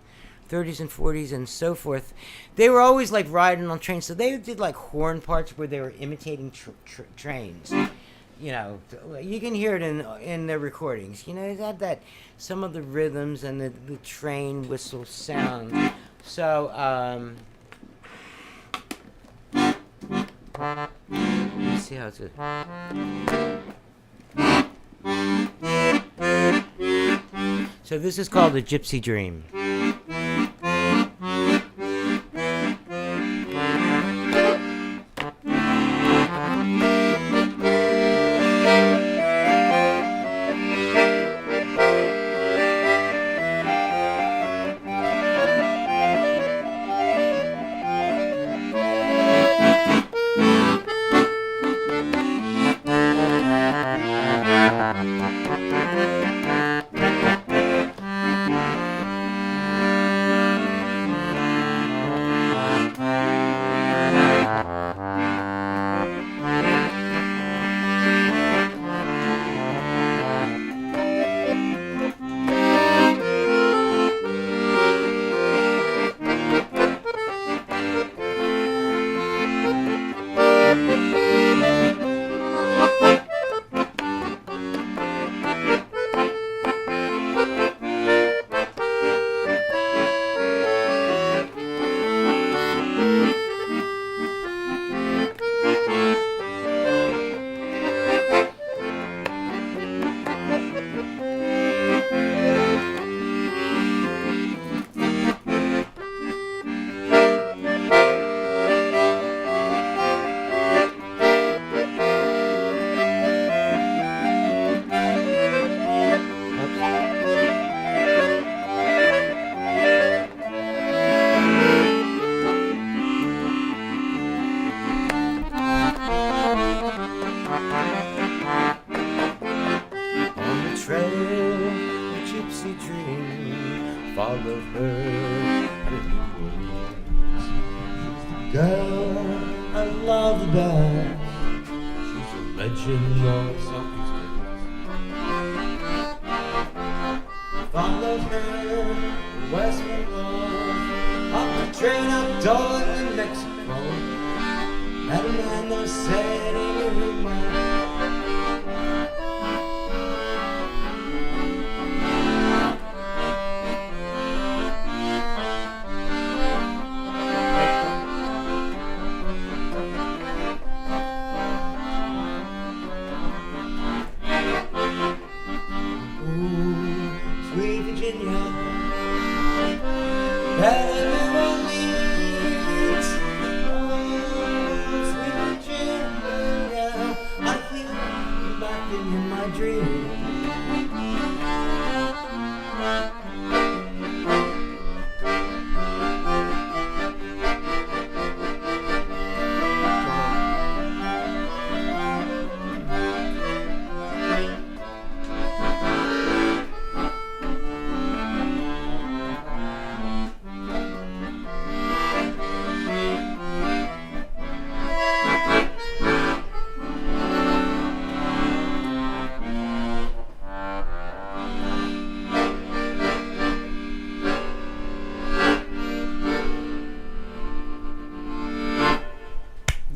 30s and 40s and so forth, they were always like riding on trains. So they did like horn parts where they were imitating trains. You know, you can hear it in their recordings. You know, it had that some of the rhythms and the train whistle sound. So, let's see how it's good. So this is called a Gypsy Dream. follow her. Girl, I love the best. She's a legend of Southeast Texas. Followed her westward love, up the train up Darling, New Mexico. Met a man that said in her mind. I think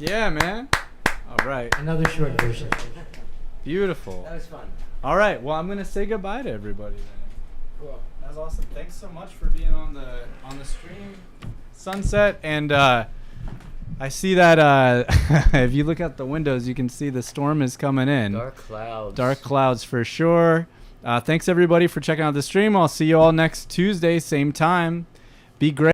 Yeah, man. All right. Another short version. Beautiful. That was fun. All right. Well, I'm gonna say goodbye to everybody then. Cool. That was awesome. Thanks so much for being on the stream, Sunset. And I see that if you look out the windows, you can see the storm is coming in. Dark clouds. Dark clouds for sure. Thanks everybody for checking out the stream. I'll see you all next Tuesday, same time. Be great.